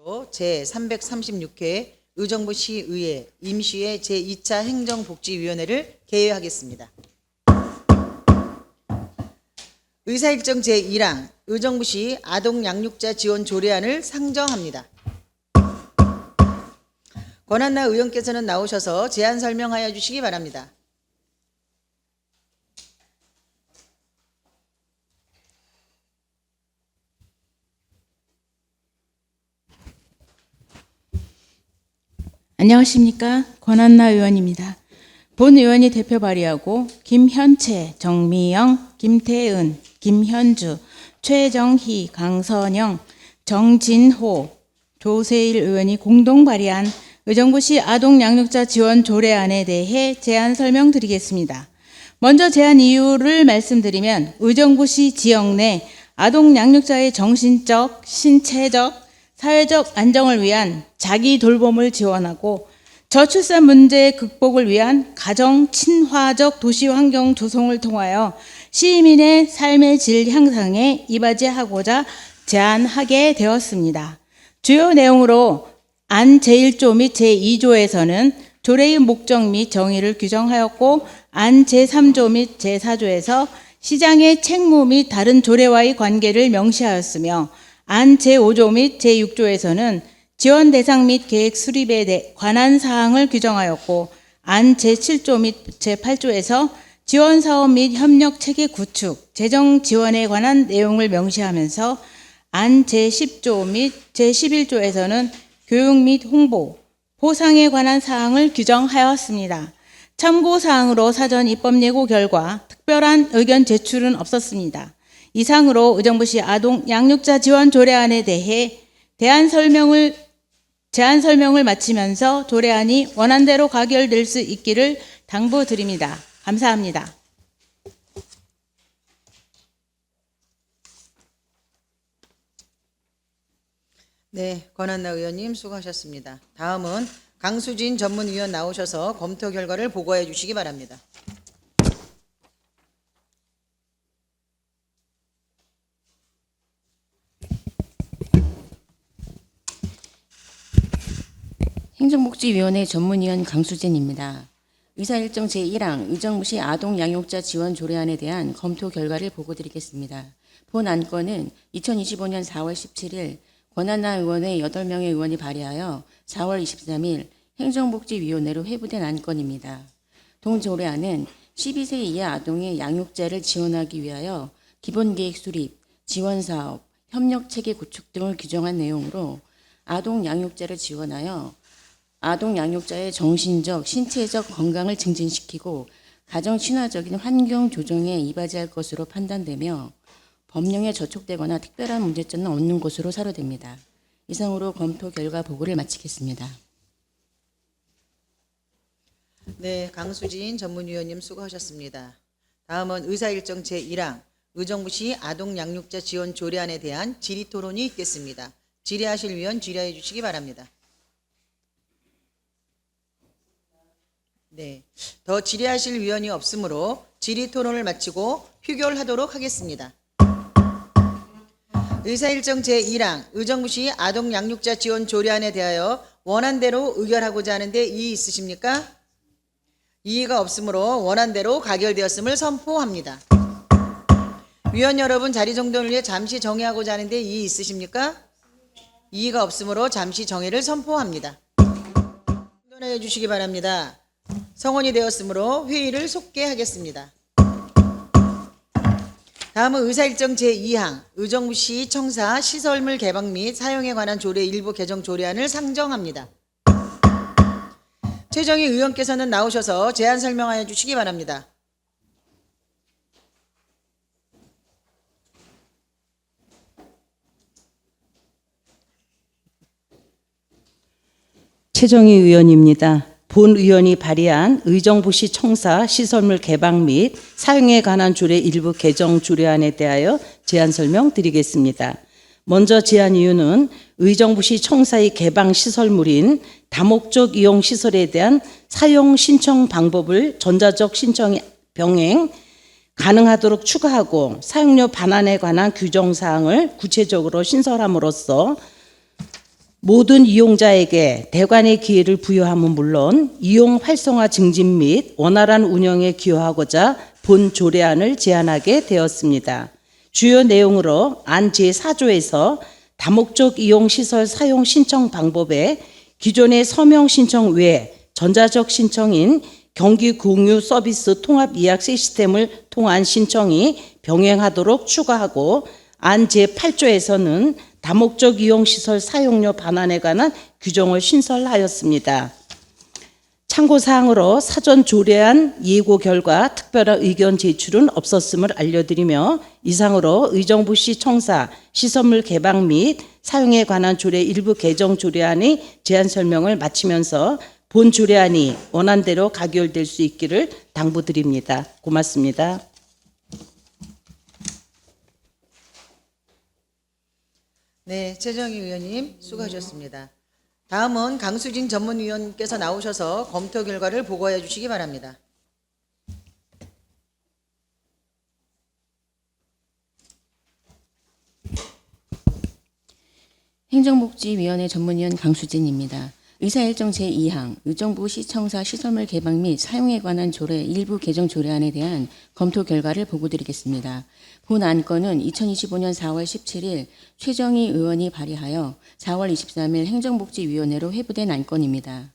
제336회 의정부시의회 임시회 제2차 행정복지위원회를 개회하겠습니다. 의사일정 제1항 의정부시 아동양육자 지원 조례안을 상정합니다. 권한나 의원께서는 나오셔서 제안 설명하여 주시기 바랍니다. 안녕하십니까. 권한나 의원입니다. 본 의원이 대표 발의하고 김현채, 정미영, 김태은, 김현주, 최정희, 강선영, 정진호, 조세일 의원이 공동 발의한 의정부시 아동양육자 지원 조례안에 대해 제안 설명드리겠습니다. 먼저 제안 이유를 말씀드리면 의정부시 지역 내 아동양육자의 정신적, 신체적, 사회적 안정을 위한 자기 돌봄을 지원하고 저출산 문제 극복을 위한 가정 친화적 도시 환경 조성을 통하여 시민의 삶의 질 향상에 이바지하고자 제안하게 되었습니다. 주요 내용으로 안 제1조 및 제2조에서는 조례의 목적 및 정의를 규정하였고 안 제3조 및 제4조에서 시장의 책무 및 다른 조례와의 관계를 명시하였으며 안 제5조 및 제6조에서는 지원 대상 및 계획 수립에 관한 사항을 규정하였고 안 제7조 및 제8조에서 지원 사업 및 협력 체계 구축, 재정 지원에 관한 내용을 명시하면서 안 제10조 및 제11조에서는 교육 및 홍보, 보상에 관한 사항을 규정하였습니다. 참고 사항으로 사전 입법 예고 결과 특별한 의견 제출은 없었습니다. 이상으로 의정부시 아동 양육자 지원 조례안에 대해 제안 설명을 마치면서 조례안이 원안대로 가결될 수 있기를 당부드립니다. 감사합니다. 네, 권한나 의원님 수고하셨습니다. 다음은 강수진 전문위원 나오셔서 검토 결과를 보고해 주시기 바랍니다. 행정복지위원회 전문위원 강수진입니다. 의사일정 제1항 의정부시 아동양육자 지원 조례안에 대한 검토 결과를 보고드리겠습니다. 본 안건은 2025년 4월 17일 권한나 의원의 8명의 의원이 발의하여 4월 23일 행정복지위원회로 회부된 안건입니다. 동 조례안은 12세 이하 아동의 양육자를 지원하기 위하여 기본계획 수립, 지원사업, 협력체계 구축 등을 규정한 내용으로 아동 양육자를 지원하여 아동 양육자의 정신적, 신체적 건강을 증진시키고 가정 친화적인 환경 조정에 이바지할 것으로 판단되며 법령에 저촉되거나 특별한 문제점은 없는 것으로 사료됩니다. 이상으로 검토 결과 보고를 마치겠습니다. 네, 강수진 전문위원님 수고하셨습니다. 다음은 의사일정 제1항 의정부시 아동양육자 지원 조례안에 대한 질의토론이 있겠습니다. 질의하실 위원 질의해 주시기 바랍니다. 네, 더 질의하실 위원이 없으므로 질의토론을 마치고 표결하도록 하겠습니다. 의사일정 제1항 의정부시 아동양육자 지원 조례안에 대하여 원안대로 의결하고자 하는데 이의 있으십니까? 이의가 없으므로 원안대로 가결되었음을 선포합니다. 위원 여러분 자리 정돈을 위해 잠시 정회하고자 하는데 이의 있으십니까? 이의가 없으므로 잠시 정회를 선포합니다. 정돈해 주시기 바랍니다. 성원이 되었으므로 회의를 속개하겠습니다. 다음은 의사일정 제2항 의정부시 청사 시설물 개방 및 사용에 관한 조례 일부 개정 조례안을 상정합니다. 최정희 의원께서는 나오셔서 제안 설명하여 주시기 바랍니다. 최정희 의원입니다. 본 의원이 발의한 의정부시 청사 시설물 개방 및 사용에 관한 조례 일부 개정 조례안에 대하여 제안 설명드리겠습니다. 먼저 제안 이유는 의정부시 청사의 개방 시설물인 다목적 이용 시설에 대한 사용 신청 방법을 전자적 신청 병행 가능하도록 추가하고 사용료 반환에 관한 규정 사항을 구체적으로 신설함으로써 모든 이용자에게 대관의 기회를 부여함은 물론 이용 활성화 증진 및 원활한 운영에 기여하고자 본 조례안을 제안하게 되었습니다. 주요 내용으로 안 제4조에서 다목적 이용시설 사용 신청 방법에 기존의 서명 신청 외에 전자적 신청인 경기 공유 서비스 통합 예약 시스템을 통한 신청이 병행하도록 추가하고 안 제8조에서는 다목적 이용시설 사용료 반환에 관한 규정을 신설하였습니다. 참고사항으로 사전 조례안 예고 결과 특별한 의견 제출은 없었음을 알려드리며 이상으로 의정부시 청사 시설물 개방 및 사용에 관한 조례 일부 개정 조례안의 제안 설명을 마치면서 본 조례안이 원안대로 가결될 수 있기를 당부드립니다. 고맙습니다. 네, 최정희 의원님 수고하셨습니다. 다음은 강수진 전문위원께서 나오셔서 검토 결과를 보고해 주시기 바랍니다. 행정복지위원회 전문위원 강수진입니다. 의사일정 제2항 의정부 시청사 시설물 개방 및 사용에 관한 조례 일부 개정 조례안에 대한 검토 결과를 보고드리겠습니다. 본 안건은 2025년 4월 17일 최정희 의원이 발의하여 4월 23일 행정복지위원회로 회부된 안건입니다.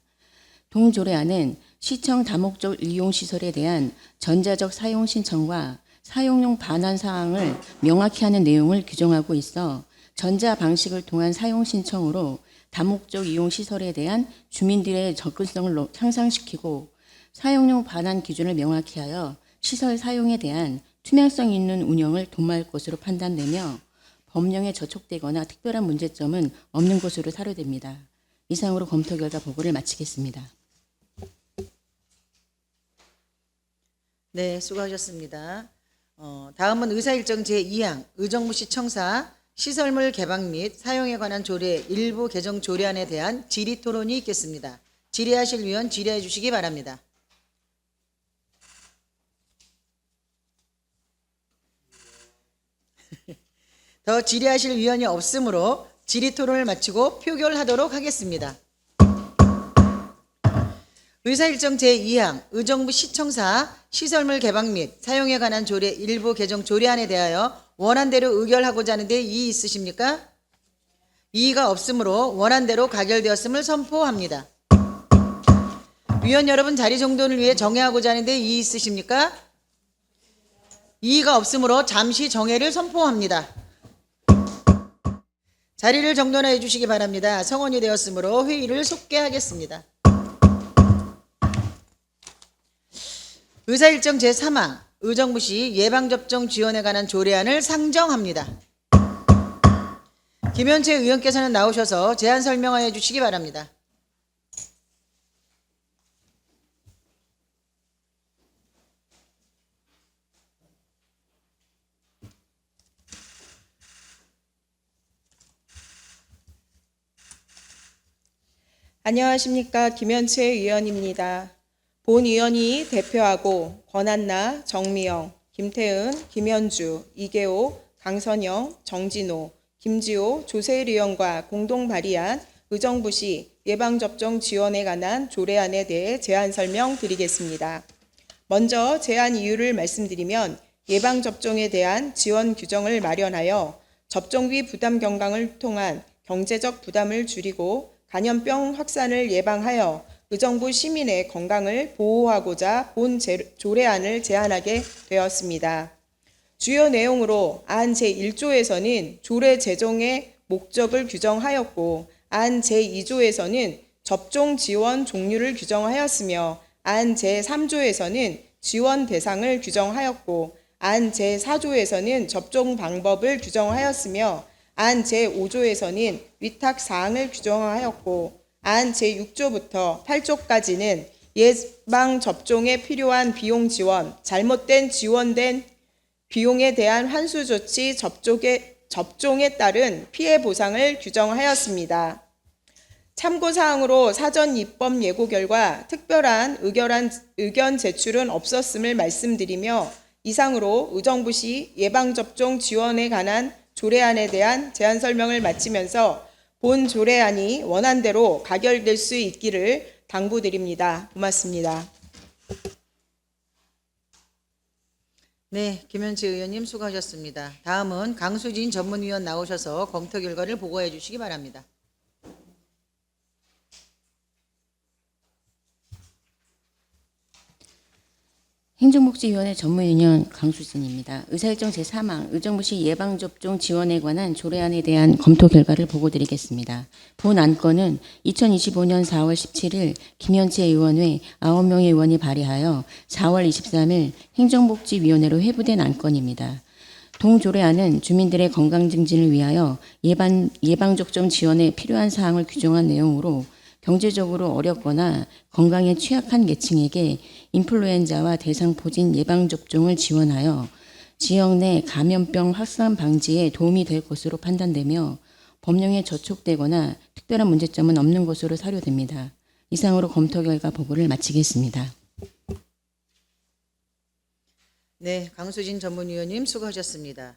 동 조례안은 시청 다목적 이용시설에 대한 전자적 사용 신청과 사용용 반환 사항을 명확히 하는 내용을 규정하고 있어 전자 방식을 통한 사용 신청으로 다목적 이용 시설에 대한 주민들의 접근성을 향상시키고 사용용 반환 기준을 명확히 하여 시설 사용에 대한 투명성 있는 운영을 도모할 것으로 판단되며 법령에 저촉되거나 특별한 문제점은 없는 것으로 사료됩니다. 이상으로 검토 결과 보고를 마치겠습니다. 네, 수고하셨습니다. 다음은 의사일정 제2항 의정부시 청사 시설물 개방 및 사용에 관한 조례 일부 개정 조례안에 대한 질의 토론이 있겠습니다. 질의하실 위원 질의해 주시기 바랍니다. 더 질의하실 위원이 없으므로 질의 토론을 마치고 표결하도록 하겠습니다. 의사일정 제2항 의정부 시청사 시설물 개방 및 사용에 관한 조례 일부 개정 조례안에 대하여 원안대로 의결하고자 하는데 이의 있으십니까? 이의가 없으므로 원안대로 가결되었음을 선포합니다. 위원 여러분 자리 정돈을 위해 정회하고자 하는데 이의 있으십니까? 이의가 없으므로 잠시 정회를 선포합니다. 자리를 정돈해 주시기 바랍니다. 성원이 되었으므로 회의를 속개하겠습니다. 의사일정 제3항 의정부시 예방접종 지원에 관한 조례안을 상정합니다. 김현채 의원께서는 나오셔서 제안 설명하여 주시기 바랍니다. 안녕하십니까. 김현채 의원입니다. 본 의원이 대표하고 권한나, 정미영, 김태은, 김현주, 이계호, 강선영, 정진호, 김지호, 조세일 의원과 공동 발의한 의정부시 예방접종 지원에 관한 조례안에 대해 제안 설명드리겠습니다. 먼저 제안 이유를 말씀드리면 예방접종에 대한 지원 규정을 마련하여 접종비 부담 경감을 통한 경제적 부담을 줄이고 감염병 확산을 예방하여 의정부 시민의 건강을 보호하고자 본 조례안을 제안하게 되었습니다. 주요 내용으로 안 제1조에서는 조례 제정의 목적을 규정하였고 안 제2조에서는 접종 지원 종류를 규정하였으며 안 제3조에서는 지원 대상을 규정하였고 안 제4조에서는 접종 방법을 규정하였으며 안 제5조에서는 위탁 사항을 규정하였고 안 제6조부터 8조까지는 예방접종에 필요한 비용 지원, 잘못된 지원된 비용에 대한 환수 조치, 접종에 따른 피해 보상을 규정하였습니다. 참고사항으로 사전 입법 예고 결과 특별한 의견 제출은 없었음을 말씀드리며 이상으로 의정부시 예방접종 지원에 관한 조례안에 대한 제안 설명을 마치면서 본 조례안이 원안대로 가결될 수 있기를 당부드립니다. 고맙습니다. 네, 김현채 의원님 수고하셨습니다. 다음은 강수진 전문위원 나오셔서 검토 결과를 보고해 주시기 바랍니다. 행정복지위원회 전문위원 강수진입니다. 의사일정 제3항 의정부시 예방접종 지원에 관한 조례안에 대한 검토 결과를 보고드리겠습니다. 본 안건은 2025년 4월 17일 김현채 의원회 9명의 의원이 발의하여 4월 23일 행정복지위원회로 회부된 안건입니다. 동조례안은 주민들의 건강 증진을 위하여 예방접종 지원에 필요한 사항을 규정한 내용으로 경제적으로 어렵거나 건강에 취약한 계층에게 인플루엔자와 대상포진 예방접종을 지원하여 지역 내 감염병 확산 방지에 도움이 될 것으로 판단되며 법령에 저촉되거나 특별한 문제점은 없는 것으로 사료됩니다. 이상으로 검토 결과 보고를 마치겠습니다. 네, 강수진 전문위원님 수고하셨습니다.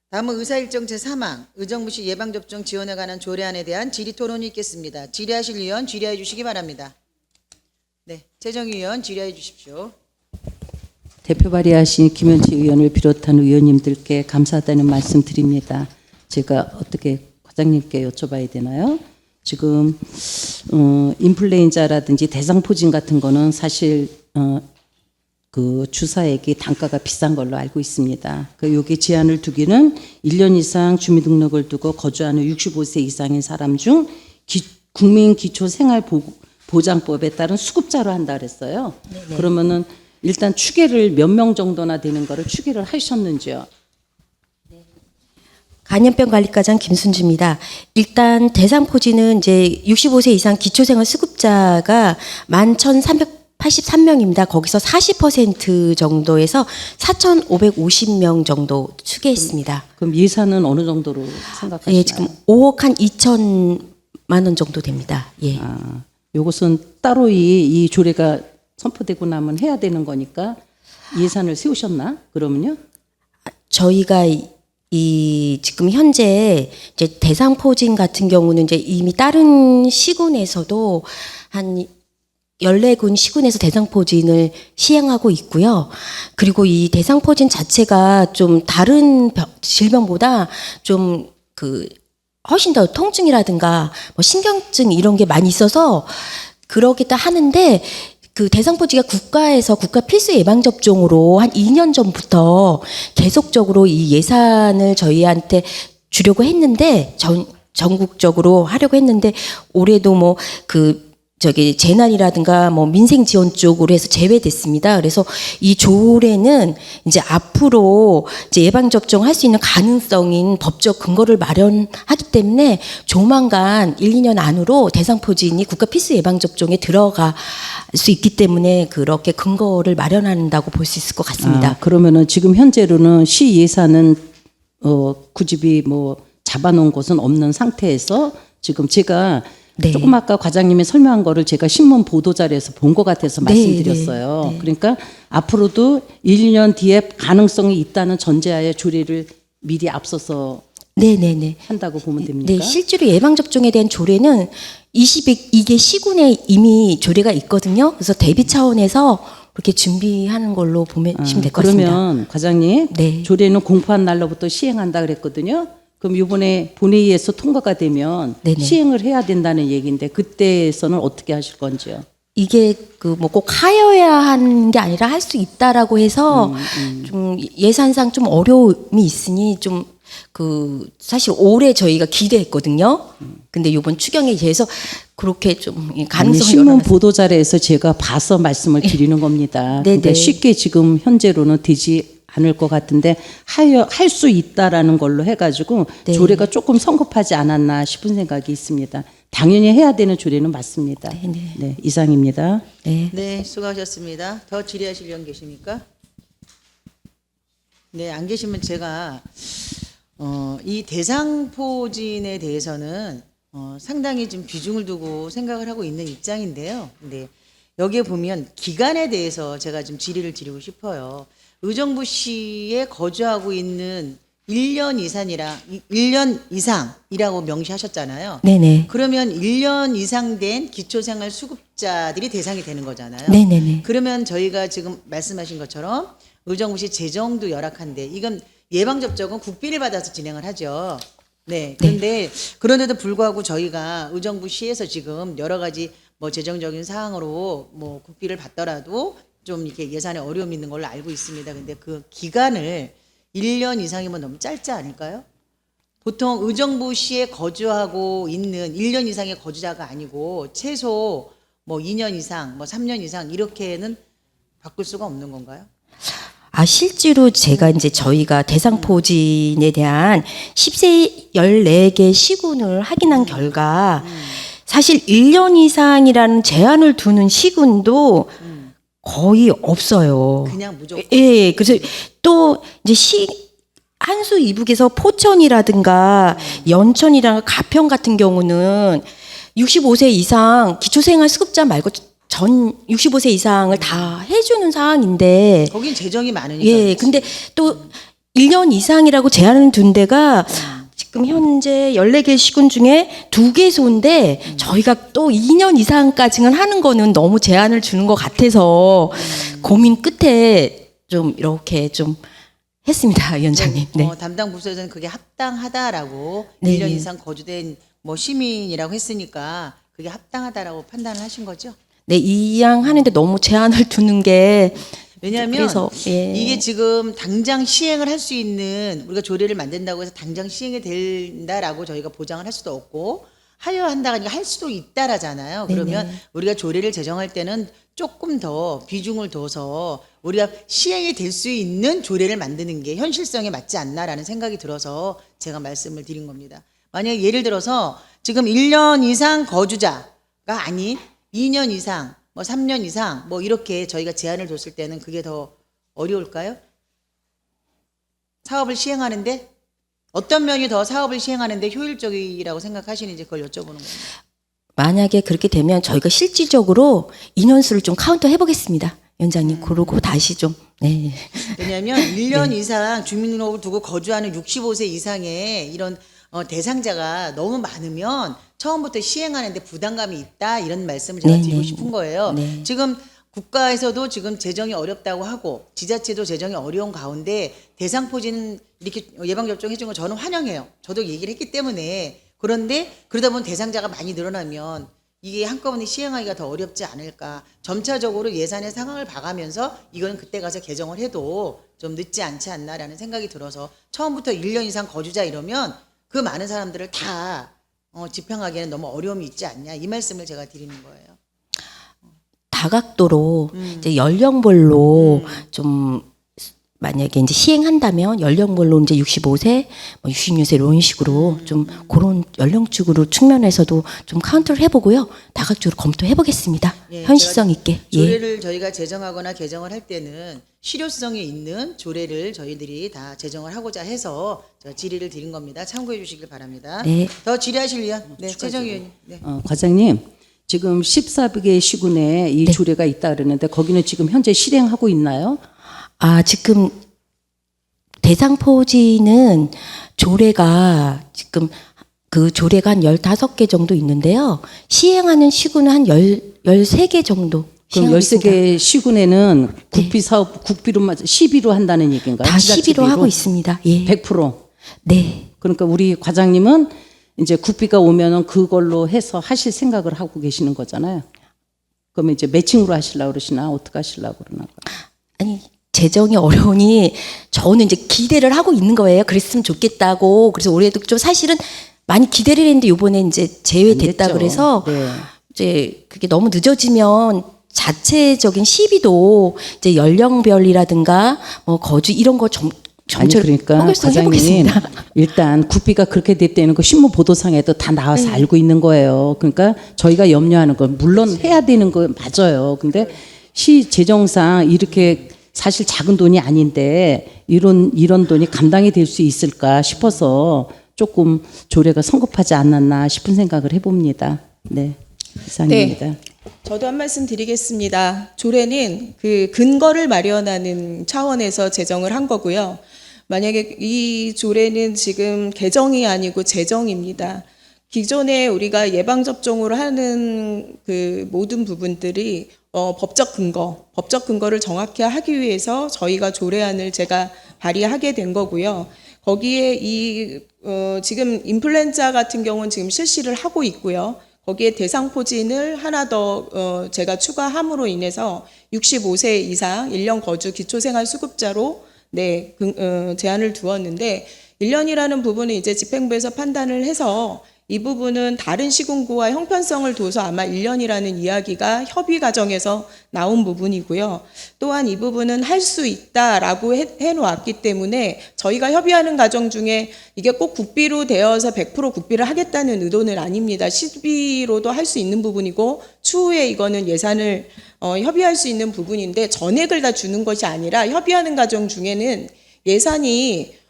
다음은 의사일정 제3항 의정부시 예방접종 지원에 관한 조례안에 대한 질의토론이 있겠습니다. 질의하실 위원 질의해 주시기 바랍니다. 네, 최정희 의원 질의해 주십시오. 대표 발의하신 김현치 의원을 비롯한 의원님들께 감사하다는 말씀 드립니다. 제가 어떻게 과장님께 여쭤봐야 되나요? 지금 인플루엔자라든지 대상포진 같은 거는 사실 그 주사액이 단가가 비싼 걸로 알고 있습니다. 그 여기 제한을 두기는 1년 이상 주민등록을 두고 거주하는 65세 이상인 사람 중 국민기초생활보장법에 따른 수급자로 한다 그랬어요. 네네. 그러면은 일단 추계를 몇 명 정도나 되는 거를 추계를 하셨는지요? 간염병관리과장 김순주입니다. 일단 대상포진은 이제 65세 이상 기초생활 수급자가 11,383명입니다. 거기서 40% 정도에서 4,550명 정도 추계했습니다. 그럼 예산은 어느 정도로 생각하시나요? 예, 지금 5억 한 2천만 원 정도 됩니다. 예. 아, 요것은 따로 이 조례가 선포되고 나면 해야 되는 거니까 예산을 세우셨나? 그러면요? 저희가 지금 현재 이제 대상포진 같은 경우는 이제 이미 다른 시군에서도 한 14군 시군에서 대상포진을 시행하고 있고요. 그리고 이 대상포진 자체가 좀 다른 질병보다 좀 훨씬 더 통증이라든가 뭐 신경증 이런 게 많이 있어서 그러기도 하는데 그 대상포진가 국가에서 국가 필수 예방접종으로 한 2년 전부터 계속적으로 이 예산을 저희한테 주려고 했는데 전국적으로 하려고 했는데 올해도 뭐 재난이라든가 뭐 민생 지원 쪽으로 해서 제외됐습니다. 그래서 이 조례는 이제 앞으로 이제 예방접종 할 수 있는 가능성인 법적 근거를 마련하기 때문에 조만간 1, 2년 안으로 대상포진이 국가 필수 예방접종에 들어갈 수 있기 때문에 그렇게 근거를 마련한다고 볼 수 있을 것 같습니다. 아, 그러면은 지금 현재로는 시 예산은 구집이 뭐 잡아놓은 곳은 없는 상태에서 지금 제가 네. 조금 아까 과장님이 설명한 거를 제가 신문 보도 자료에서 본 것 같아서 말씀드렸어요. 네. 그러니까 앞으로도 1, 2년 뒤에 가능성이 있다는 전제하에 조례를 미리 앞서서 네네네. 한다고 보면 됩니까? 네, 실제로 예방접종에 대한 조례는 22개 시군에 이미 조례가 있거든요. 그래서 대비 차원에서 그렇게 준비하는 걸로 보시면 될 것 같습니다. 그러면 과장님, 네. 조례는 공포한 날로부터 시행한다 그랬거든요. 그럼 이번에 본회의에서 통과가 되면 네네. 시행을 해야 된다는 얘기인데 그때에서는 어떻게 하실 건지요? 이게 뭐 꼭 하여야 하는 게 아니라 할 수 있다라고 해서 좀 예산상 좀 어려움이 있으니 좀 사실 올해 저희가 기대했거든요. 근데 이번 추경에 대해서 그렇게 좀 가능성이 신문 열어놨습니다. 보도 자료에서 제가 봐서 말씀을 드리는 겁니다. 네네. 그러니까 쉽게 지금 현재로는 되지 않을 것 같은데 할 수 있다라는 걸로 해가지고 네. 조례가 조금 성급하지 않았나 싶은 생각이 있습니다. 당연히 해야 되는 조례는 맞습니다. 네네. 네, 이상입니다. 네. 네, 수고하셨습니다. 더 질의하실 위원 계십니까? 네, 안 계시면 제가 이 대상포진에 대해서는 상당히 좀 비중을 두고 생각을 하고 있는 입장인데요. 근데 여기에 보면 기간에 대해서 제가 좀 질의를 드리고 싶어요. 의정부시에 거주하고 있는 1년 이상이라 1년 이상이라고 명시하셨잖아요. 네네. 그러면 1년 이상 된 기초생활수급자들이 대상이 되는 거잖아요. 네네네. 그러면 저희가 지금 말씀하신 것처럼 의정부시 재정도 열악한데 이건 예방접종은 국비를 받아서 진행을 하죠. 네. 그런데 그런데도 불구하고 저희가 의정부시에서 지금 여러 가지 뭐 재정적인 사항으로 뭐 국비를 받더라도 좀 이렇게 예산에 어려움이 있는 걸로 알고 있습니다. 근데 그 기간을 1년 이상이면 너무 짧지 않을까요? 보통 의정부시에 거주하고 있는 1년 이상의 거주자가 아니고 최소 뭐 2년 이상, 뭐 3년 이상 이렇게는 바꿀 수가 없는 건가요? 실제로 제가 이제 저희가 대상포진에 대한 10세 14개 시군을 확인한 결과 사실 1년 이상이라는 제한을 두는 시군도 거의 없어요. 그냥 무조건. 예, 그래서 또 이제 한수 이북에서 포천이라든가 연천이라든가 가평 같은 경우는 65세 이상 기초생활수급자 말고 전 65세 이상을 다 해주는 사항인데 거긴 재정이 많으니까. 예, 근데 또 1년 이상이라고 제한을 둔 데가 지금 현재 14개 시군 중에 2개소인데 저희가 또 2년 이상까지는 하는 거는 너무 제한을 주는 것 같아서 고민 끝에 좀 이렇게 좀 했습니다, 위원장님. 네. 담당 부서에서는 그게 합당하다라고 네, 1년 네. 이상 거주된 뭐 시민이라고 했으니까 그게 합당하다라고 판단을 하신 거죠? 네, 이양 하는데 너무 제한을 두는 게 왜냐하면 그래서, 예. 이게 지금 당장 시행을 할 수 있는 우리가 조례를 만든다고 해서 당장 시행이 된다라고 저희가 보장을 할 수도 없고 하려 한다가 아니라 할 수도 있다라잖아요. 그러면 우리가 조례를 제정할 때는 조금 더 비중을 둬서 우리가 시행이 될 수 있는 조례를 만드는 게 현실성에 맞지 않나라는 생각이 들어서 제가 말씀을 드린 겁니다. 만약에 예를 들어서 지금 1년 이상 거주자가 아닌 2년 이상, 뭐 3년 이상, 뭐 이렇게 저희가 제한을 뒀을 때는 그게 더 어려울까요? 사업을 시행하는데 어떤 면이 더 사업을 시행하는데 효율적이라고 생각하시는지 그걸 여쭤보는 겁니다. 만약에 그렇게 되면 저희가 실질적으로 인원수를 좀 카운터 해보겠습니다. 위원장님, 그러고 다시 좀, 네. 왜냐하면 1년 이상 주민등록을 두고 거주하는 65세 이상의 이런 대상자가 너무 많으면 처음부터 시행하는데 부담감이 있다 이런 말씀을 제가 네, 드리고 네. 싶은 거예요. 네. 지금 국가에서도 지금 재정이 어렵다고 하고 지자체도 재정이 어려운 가운데 대상포진 이렇게 예방접종 해준 거 저는 환영해요. 저도 얘기를 했기 때문에. 그런데 그러다 보면 대상자가 많이 늘어나면 이게 한꺼번에 시행하기가 더 어렵지 않을까. 점차적으로 예산의 상황을 봐가면서 이건 그때 가서 개정을 해도 좀 늦지 않지 않나라는 생각이 들어서 처음부터 1년 이상 거주자 이러면 그 많은 사람들을 다 집행하기에는 너무 어려움이 있지 않냐 이 말씀을 제가 드리는 거예요. 다각도로 이제 연령별로 좀 만약에 이제 시행한다면 연령별로 이제 65세, 뭐 66세 이런 식으로 좀 그런 연령축으로 측면에서도 좀 카운터를 해보고요. 다각적으로 검토해보겠습니다. 예, 현실성 있게. 예. 조례를 저희가 제정하거나 개정을 할 때는 실효성이 있는 조례를 저희들이 다 제정을 하고자 해서 제가 질의를 드린 겁니다. 참고해 주시길 바랍니다. 네. 더 질의하실 위원, 네, 최정 의원님. 네. 과장님, 지금 14개 시군에 이 조례가 있다 그러는데 거기는 지금 현재 실행하고 있나요? 지금 대상포지는 조례가 지금 그 조례가 한 15개 정도 있는데요. 시행하는 시군은 한 13개 정도. 그럼 시행하고 있습니다. 13개 시군에는 국비 사업 국비로만 12로 한다는 얘기인가요? 다 지자체비로? 12로 하고 있습니다. 예. 100%. 네. 그러니까 우리 과장님은 이제 국비가 오면은 그걸로 해서 하실 생각을 하고 계시는 거잖아요. 그러면 이제 매칭으로 하시려고 그러시나 어떻게 하시려고 그러나? 아니, 재정이 어려우니 저는 이제 기대를 하고 있는 거예요. 그랬으면 좋겠다고. 그래서 올해도 좀 사실은 많이 기대를 했는데 요번에 이제 제외됐다 안 됐죠. 그래서 네. 이제 그게 너무 늦어지면 자체적인 시비도 이제 연령별이라든가 뭐 거주 이런 거 아니 그러니까 과장님 해보겠습니다. 일단 국비가 그렇게 됐다는 거 신문 보도상에도 다 나와서 알고 있는 거예요. 그러니까 저희가 염려하는 건 물론 해야 되는 거 맞아요. 근데 시 재정상 이렇게 사실 작은 돈이 아닌데 이런 돈이 감당이 될 수 있을까 싶어서 조금 조례가 성급하지 않았나 싶은 생각을 해봅니다. 네, 이상입니다. 저도 한 말씀 드리겠습니다. 조례는 그 근거를 마련하는 차원에서 제정을 한 거고요. 만약에 이 조례는 지금 개정이 아니고 제정입니다. 기존에 우리가 예방접종을 하는 그 모든 부분들이 법적 근거를 정확히 하기 위해서 저희가 조례안을 제가 발의하게 된 거고요. 거기에 지금 인플루엔자 같은 경우는 지금 실시를 하고 있고요. 거기에 대상포진을 하나 더 제가 추가함으로 인해서 65세 이상 1년 거주 기초생활수급자로 제한을 두었는데 1년이라는 부분은 이제 집행부에서 판단을 해서 이 부분은 다른 시군구와 형편성을 둬서 아마 1년이라는 이야기가 협의 과정에서 나온 부분이고요. 또한 이 부분은 할 수 있다라고 해놓았기 때문에 저희가 협의하는 과정 중에 이게 꼭 국비로 되어서 100% 국비를 하겠다는 의도는 아닙니다. 시비로도 할 수 있는 부분이고 추후에 이거는 예산을 협의할 수 있는 부분인데 전액을 다 주는 것이 아니라 협의하는 과정 중에는 예산이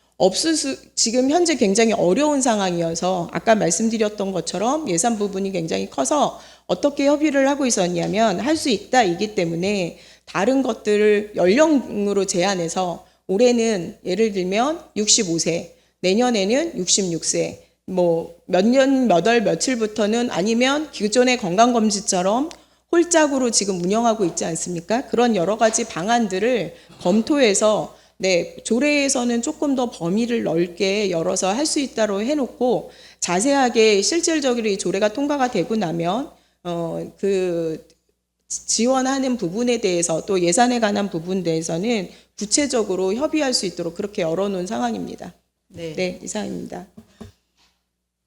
지금 현재 굉장히 어려운 상황이어서 아까 말씀드렸던 것처럼 예산 부분이 굉장히 커서 어떻게 협의를 하고 있었냐면 할 수 있다이기 때문에 다른 것들을 연령으로 제한해서 올해는 예를 들면 65세, 내년에는 66세, 뭐 몇 년, 몇 월, 며칠부터는 아니면 기존의 건강검진처럼 홀짝으로 지금 운영하고 있지 않습니까? 그런 여러 가지 방안들을 검토해서 조례에서는 조금 더 범위를 넓게 열어서 할 수 있다고 해놓고 자세하게 실질적으로 이 조례가 통과가 되고 나면 그 지원하는 부분에 대해서 또 예산에 관한 부분에 대해서는 구체적으로 협의할 수 있도록 그렇게 열어놓은 상황입니다. 네, 이상입니다.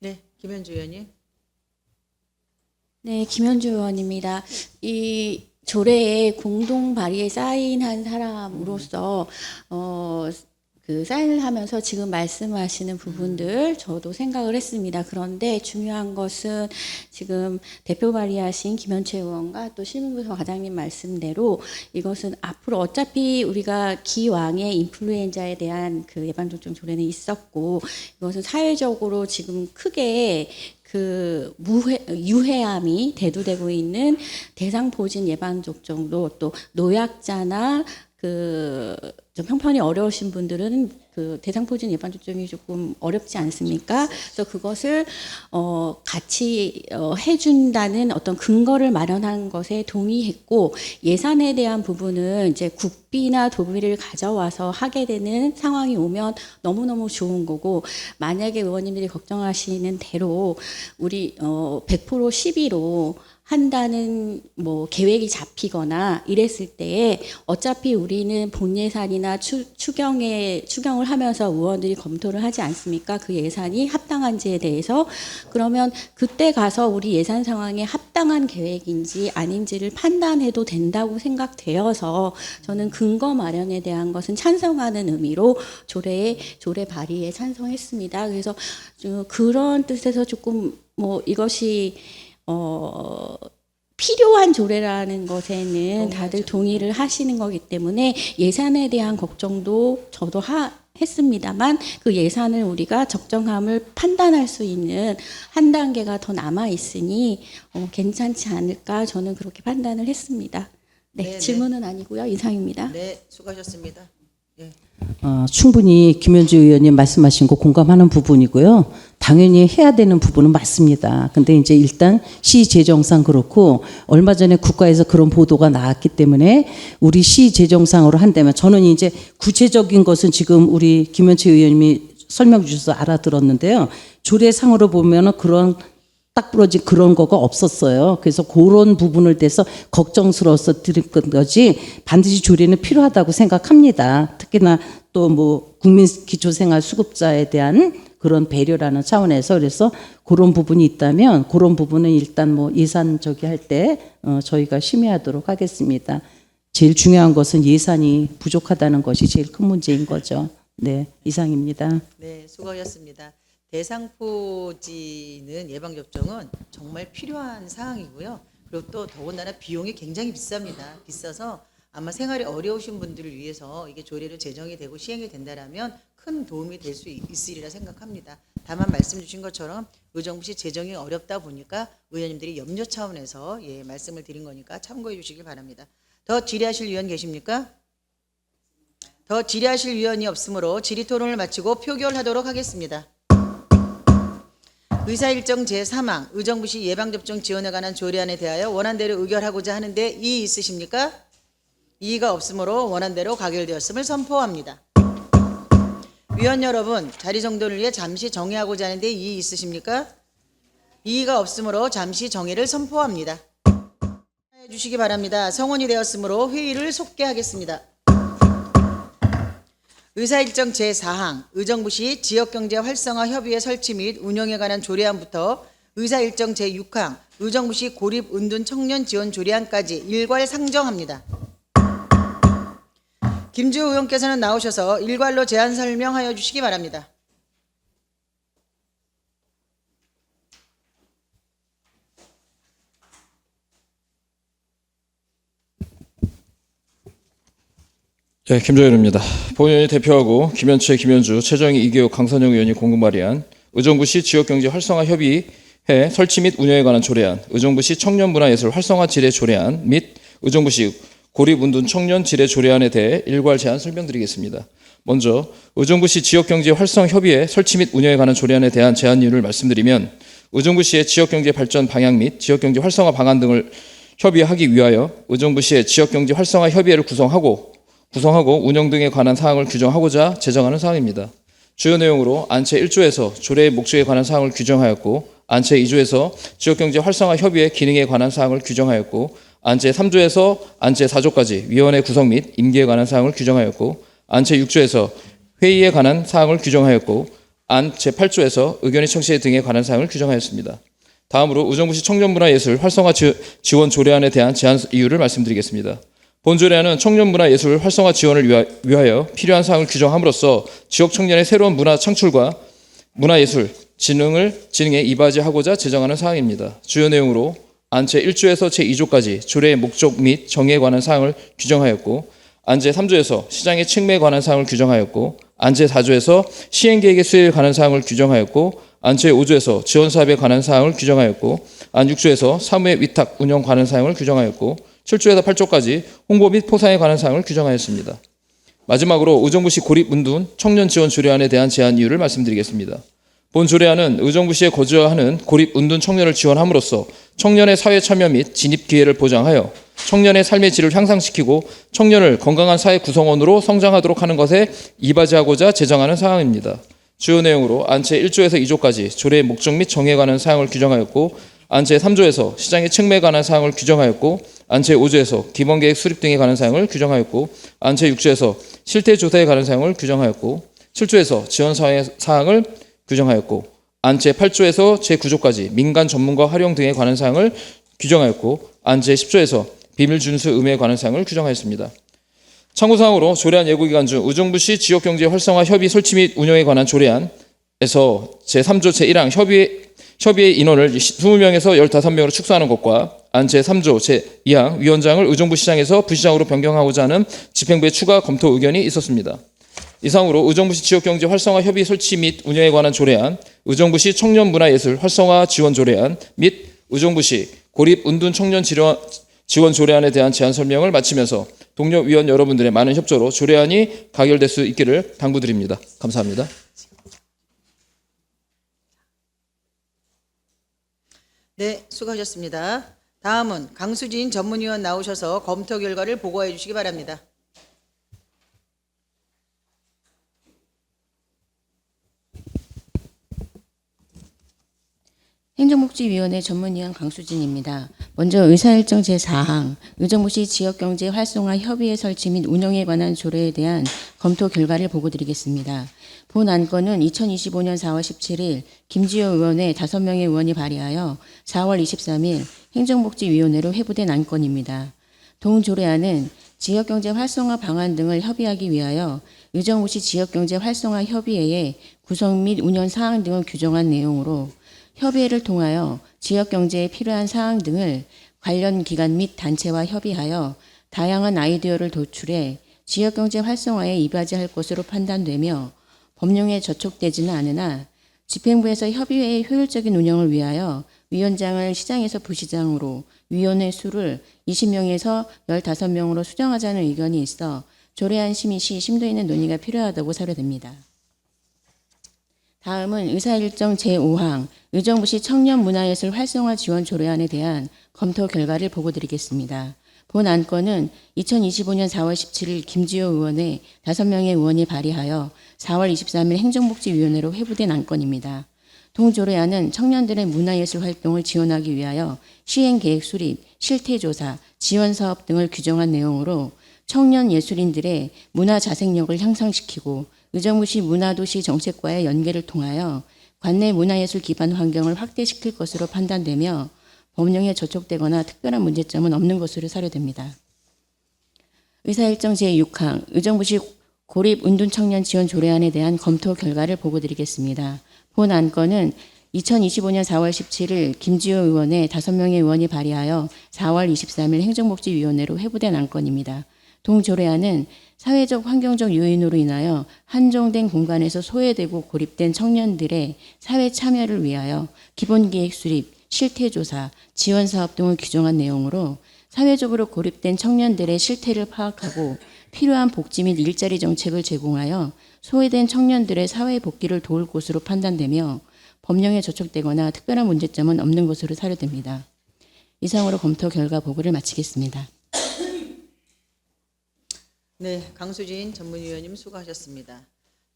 네, 김현주 의원님. 네, 김현주 의원입니다. 이 조례에 공동 발의에 사인한 사람으로서 그 사인을 하면서 지금 말씀하시는 부분들 저도 생각을 했습니다. 그런데 중요한 것은 지금 대표 발의하신 김현채 의원과 또 실무부서 과장님 말씀대로 이것은 앞으로 어차피 우리가 기왕의 인플루엔자에 대한 그 예방접종 조례는 있었고 이것은 사회적으로 지금 크게 그 유해함이 대두되고 있는 대상포진 예방접종도 또 노약자나 좀 형편이 어려우신 분들은 그 대상포진 예방접종이 조금 어렵지 않습니까? 그래서 그것을 같이 해준다는 어떤 근거를 마련한 것에 동의했고 예산에 대한 부분은 이제 국비나 도비를 가져와서 하게 되는 상황이 오면 너무너무 좋은 거고 만약에 의원님들이 걱정하시는 대로 우리 100% 시비로 한다는 뭐 계획이 잡히거나 이랬을 때에 어차피 우리는 본 예산이나 추경을 하면서 의원들이 검토를 하지 않습니까? 그 예산이 합당한지에 대해서 그러면 그때 가서 우리 예산 상황에 합당한 계획인지 아닌지를 판단해도 된다고 생각되어서 저는 근거 마련에 대한 것은 찬성하는 의미로 조례 발의에 찬성했습니다. 그래서 그런 뜻에서 조금 뭐 이것이 필요한 조례라는 것에는 다들 동의를 하시는 거기 때문에 예산에 대한 걱정도 저도 했습니다만 그 예산을 우리가 적정함을 판단할 수 있는 한 단계가 더 남아 있으니 괜찮지 않을까 저는 그렇게 판단을 했습니다. 네, 질문은 아니고요. 이상입니다. 네, 수고하셨습니다. 예. 충분히 김현주 의원님 말씀하신 거 공감하는 부분이고요. 당연히 해야 되는 부분은 맞습니다. 근데 이제 일단 시 재정상 그렇고 얼마 전에 국가에서 그런 보도가 나왔기 때문에 우리 시 재정상으로 한다면 저는 이제 구체적인 것은 지금 우리 김현주 의원님이 설명 주셔서 알아들었는데요. 조례상으로 보면은 그런 딱 부러진 그런 거가 없었어요. 그래서 그런 부분을 대해서 걱정스러워서 드린 거지 반드시 조례는 필요하다고 생각합니다. 특히나 또 뭐 국민 기초생활 수급자에 대한 그런 배려라는 차원에서 그래서 그런 부분이 있다면 그런 부분은 일단 뭐 예산 할 때 저희가 심의하도록 하겠습니다. 제일 중요한 것은 예산이 부족하다는 것이 제일 큰 문제인 거죠. 네, 이상입니다. 네, 수고하셨습니다. 대상포진은 예방접종은 정말 필요한 사항이고요. 그리고 또 더군다나 비용이 굉장히 비쌉니다. 비싸서 아마 생활이 어려우신 분들을 위해서 이게 조례로 제정이 되고 시행이 된다라면 큰 도움이 될 수 있으리라 생각합니다. 다만 말씀 주신 것처럼 의정부시 재정이 어렵다 보니까 의원님들이 염려 차원에서 말씀을 드린 거니까 참고해 주시길 바랍니다. 더 질의하실 의원 계십니까? 더 질의하실 위원이 없으므로 질의토론을 마치고 표결하도록 하겠습니다. 의사일정 제3항 의정부시 예방접종 지원에 관한 조례안에 대하여 원안대로 의결하고자 하는데 이의 있으십니까? 이의가 없으므로 원안대로 가결되었음을 선포합니다. 위원 여러분, 자리 정돈을 위해 잠시 정회하고자 하는데 이의 있으십니까? 이의가 없으므로 잠시 정회를 선포합니다. 해 주시기 바랍니다. 성원이 되었으므로 회의를 속개하겠습니다. 의사일정 제4항 의정부시 지역경제 활성화 협의회 설치 및 운영에 관한 조례안부터 의사일정 제6항 의정부시 고립 은둔 청년 지원 조례안까지 일괄 상정합니다. 김주호 의원께서는 나오셔서 일괄로 제안 설명하여 주시기 바랍니다. 네, 김정일입니다. 본 의원이 대표하고 김현채, 김현주, 최정희, 이계호, 강선영 의원이 공동 발의한 의정부시 지역경제 활성화 협의회 설치 및 운영에 관한 조례안, 의정부시 청년문화예술 활성화 지뢰 조례안 및 의정부시 고립운둔 청년 지뢰 조례안에 대해 일괄 제안 설명드리겠습니다. 먼저 의정부시 지역경제 활성 협의회 설치 및 운영에 관한 조례안에 대한 제안 이유를 말씀드리면 의정부시의 지역경제 발전 방향 및 지역경제 활성화 방안 등을 협의하기 위하여 의정부시의 지역경제 활성화 협의회를 구성하고 운영 등에 관한 사항을 규정하고자 제정하는 사항입니다. 주요 내용으로 안채 1조에서 조례의 목적에 관한 사항을 규정하였고 안채 2조에서 지역경제 활성화 협의회 기능에 관한 사항을 규정하였고 안채 3조에서 안채 4조까지 위원회 구성 및 임기에 관한 사항을 규정하였고 안채 6조에서 회의에 관한 사항을 규정하였고 안채 8조에서 의견의 청취 등에 관한 사항을 규정하였습니다. 다음으로 의정부시 청년문화예술 활성화 지원 조례안에 대한 제안 이유를 말씀드리겠습니다. 본 조례안은 청년문화예술 활성화 지원을 위하여 필요한 사항을 규정함으로써 지역 청년의 새로운 문화 창출과 문화예술 진흥에 이바지하고자 제정하는 사항입니다. 주요 내용으로 안채 1조에서 제2조까지 조례의 목적 및 정의에 관한 사항을 규정하였고 안채 3조에서 시장의 측매에 관한 사항을 규정하였고 안채 4조에서 시행계획의 수혜에 관한 사항을 규정하였고 안채 5조에서 지원사업에 관한 사항을 규정하였고 안 6조에서 사무의 위탁 운영 관한 사항을 규정하였고 7조에서 8조까지 홍보 및 포상에 관한 사항을 규정하였습니다. 마지막으로 의정부시 고립운둔 청년 지원 조례안에 대한 제안 이유를 말씀드리겠습니다. 본 조례안은 의정부시에 거주하는 고립운둔 청년을 지원함으로써 청년의 사회 참여 및 진입 기회를 보장하여 청년의 삶의 질을 향상시키고 청년을 건강한 사회 구성원으로 성장하도록 하는 것에 이바지하고자 제정하는 사항입니다. 주요 내용으로 안채 1조에서 2조까지 조례의 목적 및 정의에 관한 사항을 규정하였고 안채 3조에서 시장의 측매에 관한 사항을 규정하였고 안채 5조에서 기본계획 수립 등에 관한 사항을 규정하였고 안채 6조에서 실태조사에 관한 사항을 규정하였고 7조에서 지원 사항을 규정하였고 안채 8조에서 제9조까지 민간 전문가 활용 등에 관한 사항을 규정하였고 안채 10조에서 비밀 준수 의무에 관한 사항을 규정하였습니다. 참고사항으로 조례안 예고기간 중 의정부시 지역경제 활성화 협의 설치 및 운영에 관한 조례안에서 제3조 제1항 협의회 인원을 20명에서 15명으로 축소하는 것과 안채 3조 제2항 위원장을 의정부시장에서 부시장으로 변경하고자 하는 집행부의 추가 검토 의견이 있었습니다. 이상으로 의정부시 지역경제 활성화 협의 설치 및 운영에 관한 조례안, 의정부시 청년문화예술 활성화 지원 조례안 및 의정부시 고립운둔 청년 지원 조례안에 대한 제안 설명을 마치면서 동료 위원 여러분들의 많은 협조로 조례안이 가결될 수 있기를 당부드립니다. 감사합니다. 네, 수고하셨습니다. 다음은 강수진 전문위원 나오셔서 검토 결과를 보고해 주시기 바랍니다. 행정복지위원회 전문위원 강수진입니다. 먼저 의사일정 제4항 의정부시 지역경제 활성화 협의회 설치 및 운영에 관한 조례에 대한 검토 결과를 보고드리겠습니다. 본 안건은 2025년 4월 17일 김지호 의원의 5명의 의원이 발의하여 4월 23일 행정복지위원회로 회부된 안건입니다. 동 조례안은 지역경제 활성화 방안 등을 협의하기 위하여 의정부시 지역경제 활성화 협의회의 구성 및 운영 사항 등을 규정한 내용으로 협의회를 통하여 지역경제에 필요한 사항 등을 관련 기관 및 단체와 협의하여 다양한 아이디어를 도출해 지역경제 활성화에 이바지할 것으로 판단되며 법령에 저촉되지는 않으나 집행부에서 협의회의 효율적인 운영을 위하여 위원장을 시장에서 부시장으로 위원회 수를 20명에서 15명으로 수정하자는 의견이 있어 조례안 심의 시 심도 있는 논의가 필요하다고 사료됩니다. 다음은 의사일정 제5항 의정부시 청년문화예술 활성화 지원 조례안에 대한 검토 결과를 보고드리겠습니다. 본 안건은 2025년 4월 17일 김지호 의원의 5명의 의원이 발의하여 4월 23일 행정복지위원회로 회부된 안건입니다. 동조례안은 청년들의 문화예술 활동을 지원하기 위하여 시행계획 수립, 실태조사, 지원사업 등을 규정한 내용으로 청년 예술인들의 문화 자생력을 향상시키고 의정부시 문화도시 정책과의 연계를 통하여 관내 문화예술 기반 환경을 확대시킬 것으로 판단되며 법령에 저촉되거나 특별한 문제점은 없는 것으로 사료됩니다. 의사일정 제6항 의정부시 고립운둔청년 지원 조례안에 대한 검토 결과를 보고드리겠습니다. 본 안건은 2025년 4월 17일 김지호 의원의 5명의 의원이 발의하여 4월 23일 행정복지위원회로 회부된 안건입니다. 동조례안은 사회적 환경적 요인으로 인하여 한정된 공간에서 소외되고 고립된 청년들의 사회 참여를 위하여 기본계획 수립, 실태조사, 지원사업 등을 규정한 내용으로 사회적으로 고립된 청년들의 실태를 파악하고 필요한 복지 및 일자리 정책을 제공하여 소외된 청년들의 사회 복귀를 도울 곳으로 판단되며 법령에 저촉되거나 특별한 문제점은 없는 것으로 사료됩니다. 이상으로 검토 결과 보고를 마치겠습니다. 네, 강수진 전문위원님 수고하셨습니다.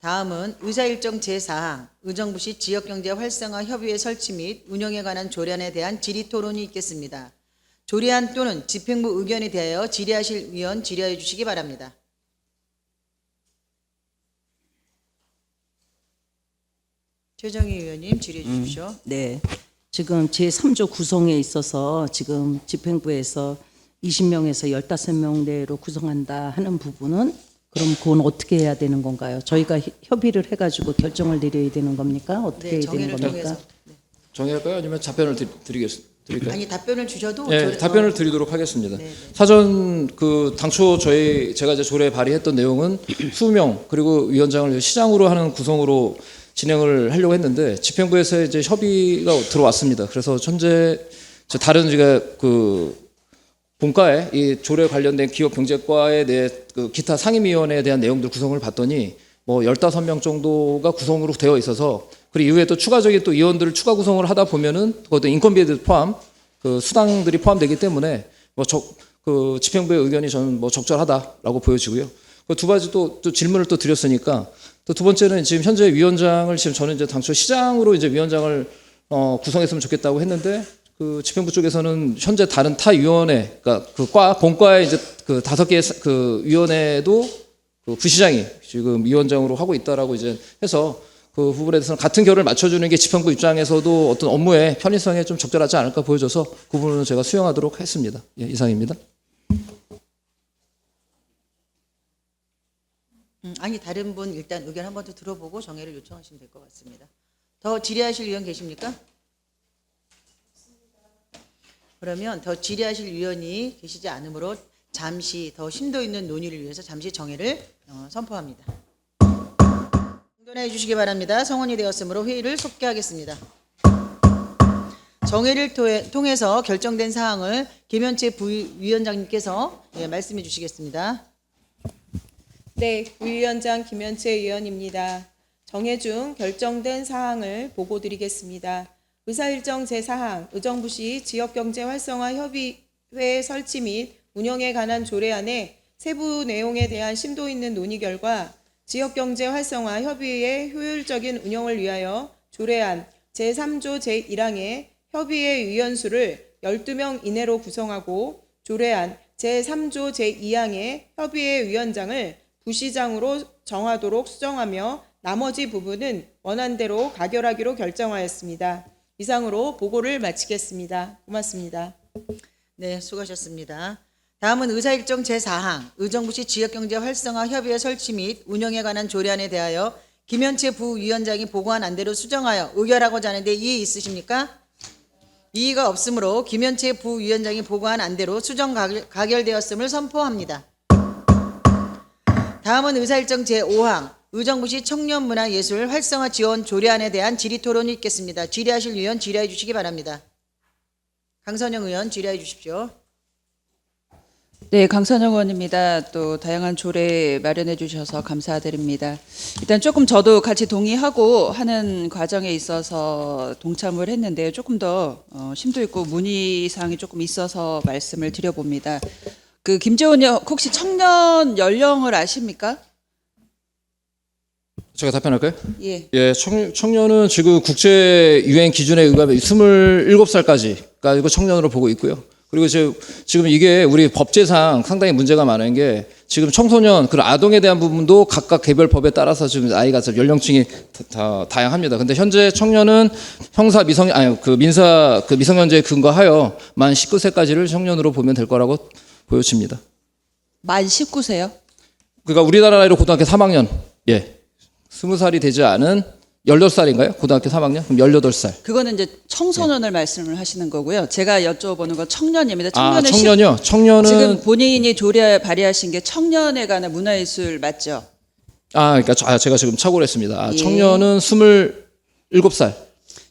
다음은 의사일정 제4항 의정부시 지역경제 활성화 협의회 설치 및 운영에 관한 조례안에 대한 질의토론이 있겠습니다. 조례안 또는 집행부 의견에 대하여 질의하실 위원 질의하여 주시기 바랍니다. 최정희 의원님 질의해 주십시오. 네. 지금 제3조 구성에 있어서 지금 집행부에서 20명에서 15명 내로 구성한다 하는 부분은 그럼 그건 어떻게 해야 되는 건가요? 저희가 협의를 해가지고 결정을 내려야 되는 겁니까? 어떻게 해야 되는 정의를 겁니까? 통해서. 네. 정리할까요? 아니면 답변을 드릴까요? 아니 답변을 주셔도 네, 답변을 드리도록 하겠습니다. 네. 사전 당초 제가 이제 조례에 발의했던 내용은 수명 그리고 위원장을 시장으로 하는 구성으로 진행을 하려고 했는데 집행부에서 이제 협의가 들어왔습니다. 그래서 현재 다른 제가 본과에 이 조례 관련된 기업경제과에 대해 기타 상임위원회에 대한 내용들 구성을 봤더니 뭐 15명 정도가 구성으로 되어 있어서 그리고 이후에 또 추가적인 또 위원들을 추가 구성을 하다 보면은 그것도 인건비에도 포함 수당들이 포함되기 때문에 집행부의 의견이 저는 적절하다라고 보여지고요. 두 가지 또 질문을 또 드렸으니까 또 두 번째는 지금 현재 위원장을 저는 이제 당초 시장으로 이제 위원장을 구성했으면 좋겠다고 했는데 집행부 쪽에서는 현재 다른 타 위원회, 그러니까 본과에 이제 5개 위원회도 부시장이 지금 위원장으로 하고 있다라고 이제 해서 그 부분에 대해서는 같은 결을 맞춰주는 게 집행부 입장에서도 어떤 업무의 편의성에 좀 적절하지 않을까 보여져서 그 부분은 제가 수용하도록 했습니다. 예, 이상입니다. 아니 다른 분 일단 의견 한 번 더 들어보고 정해를 요청하시면 될 것 같습니다. 더 질의하실 위원 계십니까? 그러면 더 질의하실 위원이 계시지 않으므로 잠시 더 심도 있는 논의를 위해서 잠시 정회를 선포합니다. 공론해 주시기 바랍니다. 성원이 되었으므로 회의를 속개하겠습니다. 정회를 통해서 결정된 사항을 김현채 부위원장님께서 말씀해 주시겠습니다. 네, 부위원장 김현채 의원입니다. 정회 중 결정된 사항을 보고드리겠습니다. 의사일정 제4항 의정부시 지역경제 활성화 협의회 설치 및 운영에 관한 조례안의 세부 내용에 대한 심도 있는 논의 결과 지역경제 활성화 협의회의 효율적인 운영을 위하여 조례안 제3조 제1항의 협의회 위원수를 12명 이내로 구성하고 조례안 제3조 제2항의 협의회 위원장을 부시장으로 정하도록 수정하며 나머지 부분은 원안대로 가결하기로 결정하였습니다. 이상으로 보고를 마치겠습니다. 고맙습니다. 네, 수고하셨습니다. 다음은 의사일정 제4항 의정부시 지역경제 활성화 협의회 설치 및 운영에 관한 조례안에 대하여 김현채 부위원장이 보고한 안대로 수정하여 의결하고자 하는데 이의 있으십니까? 이의가 없으므로 김현채 부위원장이 보고한 안대로 수정 가결되었음을 선포합니다. 다음은 의사일정 제5항 의정부시 청년문화예술 활성화 지원 조례안에 대한 질의토론이 있겠습니다. 질의하실 위원 질의해 주시기 바랍니다. 강선영 의원 질의해 주십시오. 네, 강선영 의원입니다. 또 다양한 조례 마련해 주셔서 감사드립니다. 일단 조금 저도 같이 동의하고 하는 과정에 있어서 동참을 했는데요. 조금 더 심도 있고 문의사항이 조금 있어서 말씀을 드려봅니다. 그 김재원 의원 혹시 청년 연령을 아십니까? 제가 답변할까요? 예. 예, 청년은 지금 국제 유엔 기준에 의하면 27살까지가 이거 청년으로 보고 있고요. 그리고 지금 이게 우리 법제상 상당히 문제가 많은 게 지금 청소년, 그 아동에 대한 부분도 각각 개별 법에 따라서 지금 아이가 연령층이 다 다양합니다. 근데 현재 청년은 민사 미성년자에 근거하여 만 19세까지를 청년으로 보면 될 거라고 보여집니다. 만 19세요? 그러니까 우리나라 나이로 고등학교 3학년, 예, 20살이 되지 않은 18살인가요? 고등학교 3학년? 그럼 18살. 그거는 이제 청소년을 말씀을 하시는 거고요. 제가 여쭤보는 건 청년입니다. 아, 청년이요? 청년은 지금 본인이 조례 발의하신 게 청년에 관한 문화예술 맞죠? 그러니까 제가 지금 착오를 했습니다. 예. 청년은 27살.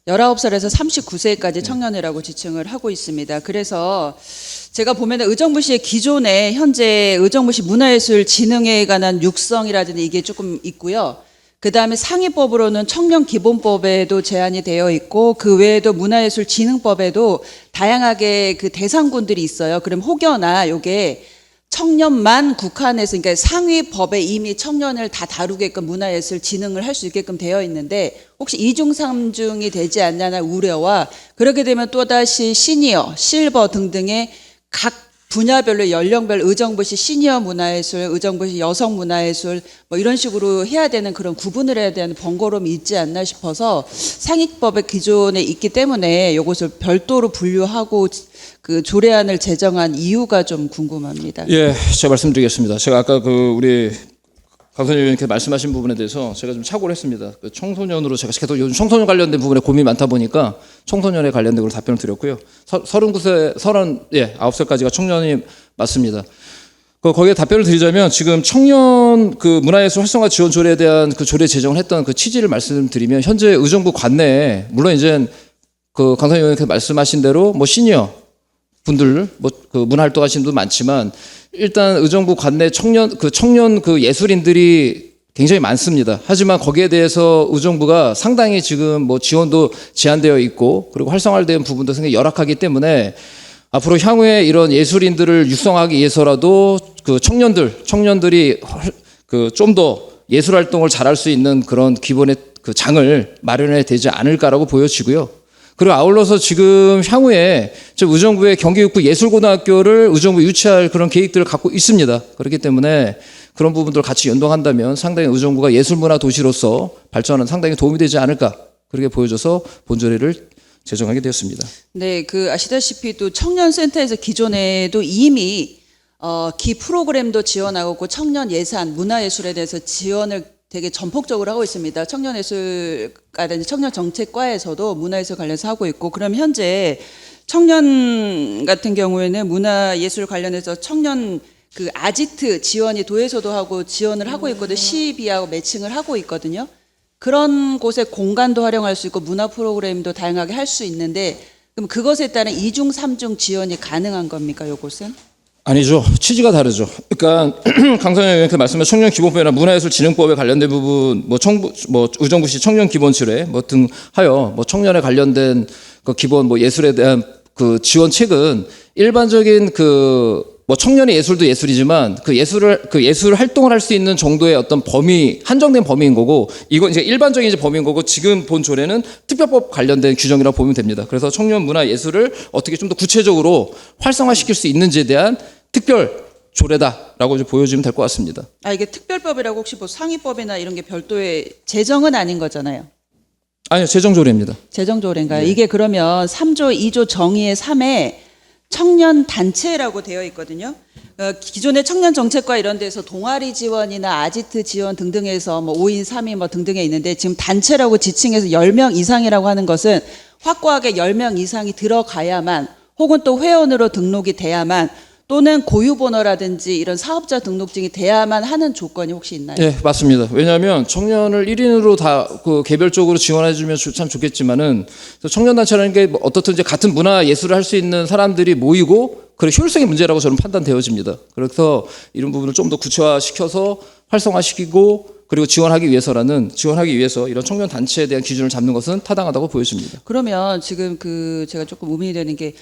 19살에서 39세까지 청년이라고 지칭을 하고 있습니다. 그래서 제가 보면 의정부시의 기존에 현재 의정부시 문화예술진흥회에 관한 육성이라든지 이게 조금 있고요. 그 다음에 상위법으로는 청년기본법에도 제한이 되어 있고 그 외에도 문화예술진흥법에도 다양하게 그 대상군들이 있어요. 그럼 혹여나 요게 청년만 국한해서 그러니까 상위법에 이미 청년을 다 다루게끔 문화예술 진흥을 할 수 있게끔 되어 있는데 혹시 이중 삼중이 되지 않냐는 우려와 그렇게 되면 또다시 시니어, 실버 등등의 각 분야별로 연령별 의정부시 시니어 문화예술, 의정부시 여성 문화예술 뭐 이런 식으로 해야 되는 그런 구분을 해야 되는 번거로움이 있지 않나 싶어서 상위법의 기존에 있기 때문에 이것을 별도로 분류하고 그 조례안을 제정한 이유가 좀 궁금합니다. 예, 제가 말씀드리겠습니다. 제가 아까 우리 강선영 의원님께 말씀하신 부분에 대해서 제가 좀 착오를 했습니다. 청소년으로 제가 계속 요즘 청소년 관련된 부분에 고민이 많다 보니까 청소년에 관련된 걸 답변을 드렸고요. 39살까지가 청년이 맞습니다. 거기에 답변을 드리자면 지금 청년 문화예술 활성화 지원 조례에 대한 그 조례 제정을 했던 그 취지를 말씀드리면 현재 의정부 관내에 물론 이제 강선영 의원님께서 말씀하신 대로 시니어 분들 문화 활동하시는 분도 많지만 일단 의정부 관내 청년 예술인들이 굉장히 많습니다. 하지만 거기에 대해서 의정부가 상당히 지금 지원도 제한되어 있고 그리고 활성화된 부분도 상당히 열악하기 때문에 앞으로 향후에 이런 예술인들을 육성하기 위해서라도 청년들이 좀 더 예술 활동을 잘할 수 있는 그런 기본의 장을 마련해야 되지 않을까라고 보여지고요. 그리고 아울러서 지금 향후에 의정부의 경기육구 예술고등학교를 의정부 유치할 그런 계획들을 갖고 있습니다. 그렇기 때문에 그런 부분들을 같이 연동한다면 상당히 의정부가 예술문화 도시로서 발전하는 상당히 도움이 되지 않을까 그렇게 보여져서 본조례를 제정하게 되었습니다. 네, 아시다시피 또 청년센터에서 기존에도 이미 기 프로그램도 지원하고 청년 예산, 문화예술에 대해서 지원을 되게 전폭적으로 하고 있습니다. 청년예술과든지 청년정책과에서도 문화예술 관련해서 하고 있고 그럼 현재 청년 같은 경우에는 문화예술 관련해서 청년 아지트 지원이 도에서도 하고 지원을 하고 있거든요. 시비하고 매칭을 하고 있거든요. 그런 곳에 공간도 활용할 수 있고 문화 프로그램도 다양하게 할 수 있는데 그럼 그것에 따른 이중 삼중 지원이 가능한 겁니까? 이곳은? 아니죠. 취지가 다르죠. 그러니까 강선영 의원께서 말씀하신 청년기본법이나 문화예술진흥법에 관련된 부분, 의정부시 청년기본지뢰 등 하여 청년에 관련된 기본 예술에 대한 지원책은 일반적인 청년의 예술도 예술이지만 예술 활동을 할 수 있는 정도의 어떤 한정된 범위인 거고 이건 이제 일반적인 범위인 거고 지금 본 조례는 특별법 관련된 규정이라고 보면 됩니다. 그래서 청년 문화 예술을 어떻게 좀 더 구체적으로 활성화시킬 수 있는지에 대한 특별 조례다라고 보여지면 될 것 같습니다. 이게 특별법이라고 혹시 상위법이나 이런 게 별도의 제정은 아닌 거잖아요. 아니요, 제정조례입니다. 제정조례인가요? 네. 이게 그러면 3조 2조 정의의 3에 청년 단체라고 되어 있거든요. 기존의 청년 정책과 이런 데서 동아리 지원이나 아지트 지원 등등에서 5인 3인 등등에 있는데 지금 단체라고 지칭해서 10명 이상이라고 하는 것은 확고하게 10명 이상이 들어가야만 혹은 또 회원으로 등록이 돼야만 또는 고유번호라든지 이런 사업자 등록증이 돼야만 하는 조건이 혹시 있나요? 네, 맞습니다. 왜냐하면 청년을 1인으로 다 개별적으로 지원해주면 참 좋겠지만은 청년단체라는 게 어떻든 이제 같은 문화 예술을 할 수 있는 사람들이 모이고 그리고 효율성의 문제라고 저는 판단되어집니다. 그래서 이런 부분을 좀 더 구체화시켜서 활성화시키고 그리고 지원하기 위해서 이런 청년 단체에 대한 기준을 잡는 것은 타당하다고 보여집니다. 그러면 지금 제가 조금 의문이 되는 게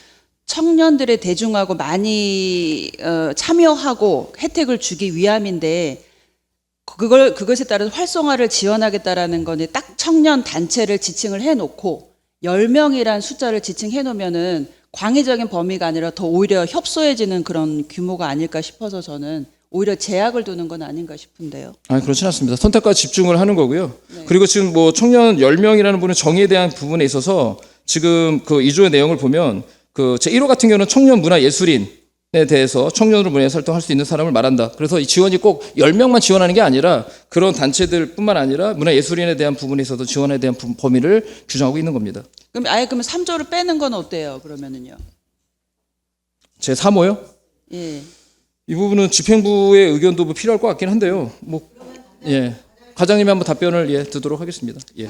청년들의 대중하고 많이 참여하고 혜택을 주기 위함인데 그것에 따라서 활성화를 지원하겠다라는 거는 딱 청년 단체를 지칭을 해놓고 10명이란 숫자를 지칭해 놓으면은 광의적인 범위가 아니라 더 오히려 협소해지는 그런 규모가 아닐까 싶어서 저는 오히려 제약을 두는 건 아닌가 싶은데요. 아니, 그렇진 않습니다. 선택과 집중을 하는 거고요. 그리고 지금 뭐 청년 10명이라는 분의 정의에 대한 부분에 있어서 지금 그 2조의 내용을 보면 그 제1호 같은 경우는 청년 문화 예술인에 대해서 청년으로 문화에 활동할 수 있는 사람을 말한다. 그래서 이 지원이 꼭 10명만 지원하는 게 아니라 그런 단체들뿐만 아니라 문화 예술인에 대한 부분에 있어서 지원에 대한 범위를 규정하고 있는 겁니다. 그러면 3조를 빼는 건 어때요? 그러면은요. 제 3호요? 예. 이 부분은 집행부의 의견도 필요할 것 같긴 한데요. 과장님이 한번 답변을 듣도록 하겠습니다. 예.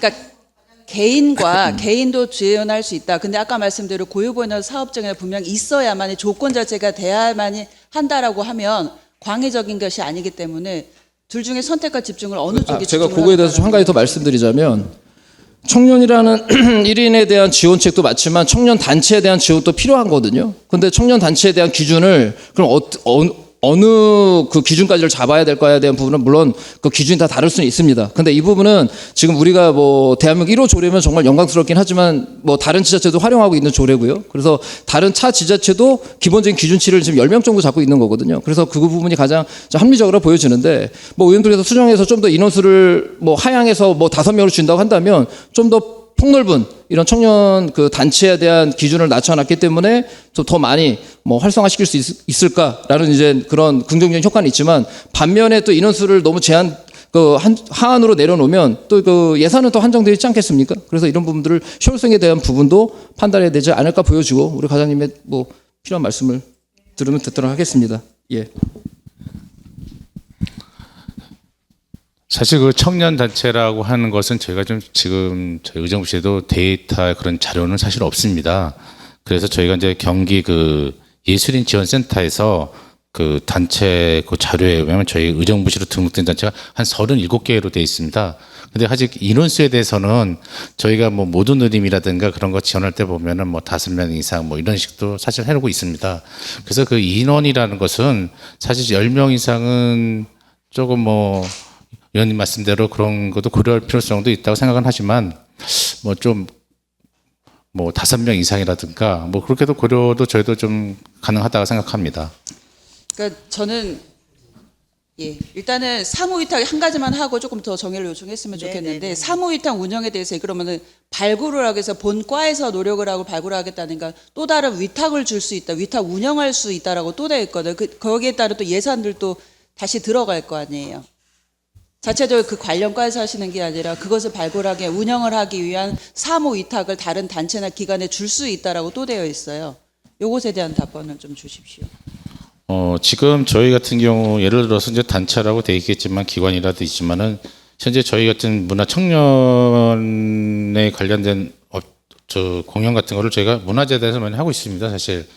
그러니까 개인도 지원할 수 있다. 근데 아까 말씀대로 고유본연 사업장에 분명히 있어야만이 조건 자체가 돼야만이 한다라고 하면 광의적인 것이 아니기 때문에 둘 중에 선택과 집중을 어느 쪽이 제가 그거에 대해서 한 가지 더 말씀드리자면 청년이라는 1인에 대한 지원책도 맞지만 청년 단체에 대한 지원도 필요하거든요. 근데 청년 단체에 대한 기준을 그럼 어느 그 기준까지를 잡아야 될 거에 대한 부분은 물론 그 기준이 다 다를 수는 있습니다. 근데 이 부분은 지금 우리가 뭐 대한민국 1호 조례면 정말 영광스럽긴 하지만 뭐 다른 지자체도 활용하고 있는 조례고요. 그래서 다른 차 지자체도 기본적인 기준치를 지금 10명 정도 잡고 있는 거거든요. 그래서 그 부분이 가장 합리적으로 보여지는데 뭐 의원들께서 수정해서 좀 더 인원수를 뭐 하향해서 뭐 5명으로 준다고 한다면 좀 더 폭넓은 이런 청년 그 단체에 대한 기준을 낮춰놨기 때문에 더 많이 뭐 활성화시킬 수 있을까라는 이제 그런 긍정적인 효과는 있지만 반면에 또 인원수를 너무 하한으로 내려놓으면 또 그 예산은 또 한정되어 있지 않겠습니까? 그래서 이런 부분들을 효율성에 대한 부분도 판단해야 되지 않을까 보여지고 우리 과장님의 뭐 필요한 말씀을 들으면 듣도록 하겠습니다. 예. 사실 그 청년 단체라고 하는 것은 저희가 좀 지금 저희 의정부시에도 데이터 그런 자료는 사실 없습니다. 그래서 저희가 이제 경기 그 예술인 지원센터에서 그 단체 그 자료에 보면 저희 의정부시로 등록된 단체가 한 37개로 되어 있습니다. 근데 아직 인원수에 대해서는 저희가 뭐 모든 누림이라든가 그런 거 지원할 때 보면은 뭐 5명 이상 뭐 이런 식도 사실 해놓고 있습니다. 그래서 그 인원이라는 것은 사실 10명 이상은 조금 뭐 의원님 말씀대로 그런 것도 고려할 필요성도 있다고 생각은 하지만 뭐 좀 뭐 5명 이상이라든가 뭐 그렇게도 고려도 저희도 좀 가능하다고 생각합니다. 그러니까 저는 일단은 사무위탁 한 가지만 하고 조금 더 정의를 요청했으면 좋겠는데 사무위탁 운영에 대해서 그러면은 발굴을 하기 위해서 본과에서 노력을 하고 발굴을 하겠다니까 또 다른 위탁을 줄 수 있다, 위탁 운영할 수 있다라고 또 되어 있거든요. 거기에 따른 또 예산들도 다시 들어갈 거 아니에요. 자체적으로 그 관련 과에서 하시는 게 아니라 그것을 발굴하게 운영을 하기 위한 사무 위탁을 다른 단체나 기관에 줄 수 있다라고 또 되어 있어요. 요것에 대한 답변을 좀 주십시오. 지금 저희 같은 경우 예를 들어서 이제 단체라고 되어 있겠지만 기관이라도 있지만은 현재 저희 같은 문화 청년에 관련된 공연 같은 거를 저희가 문화재단에서 많이 하고 있습니다. 사실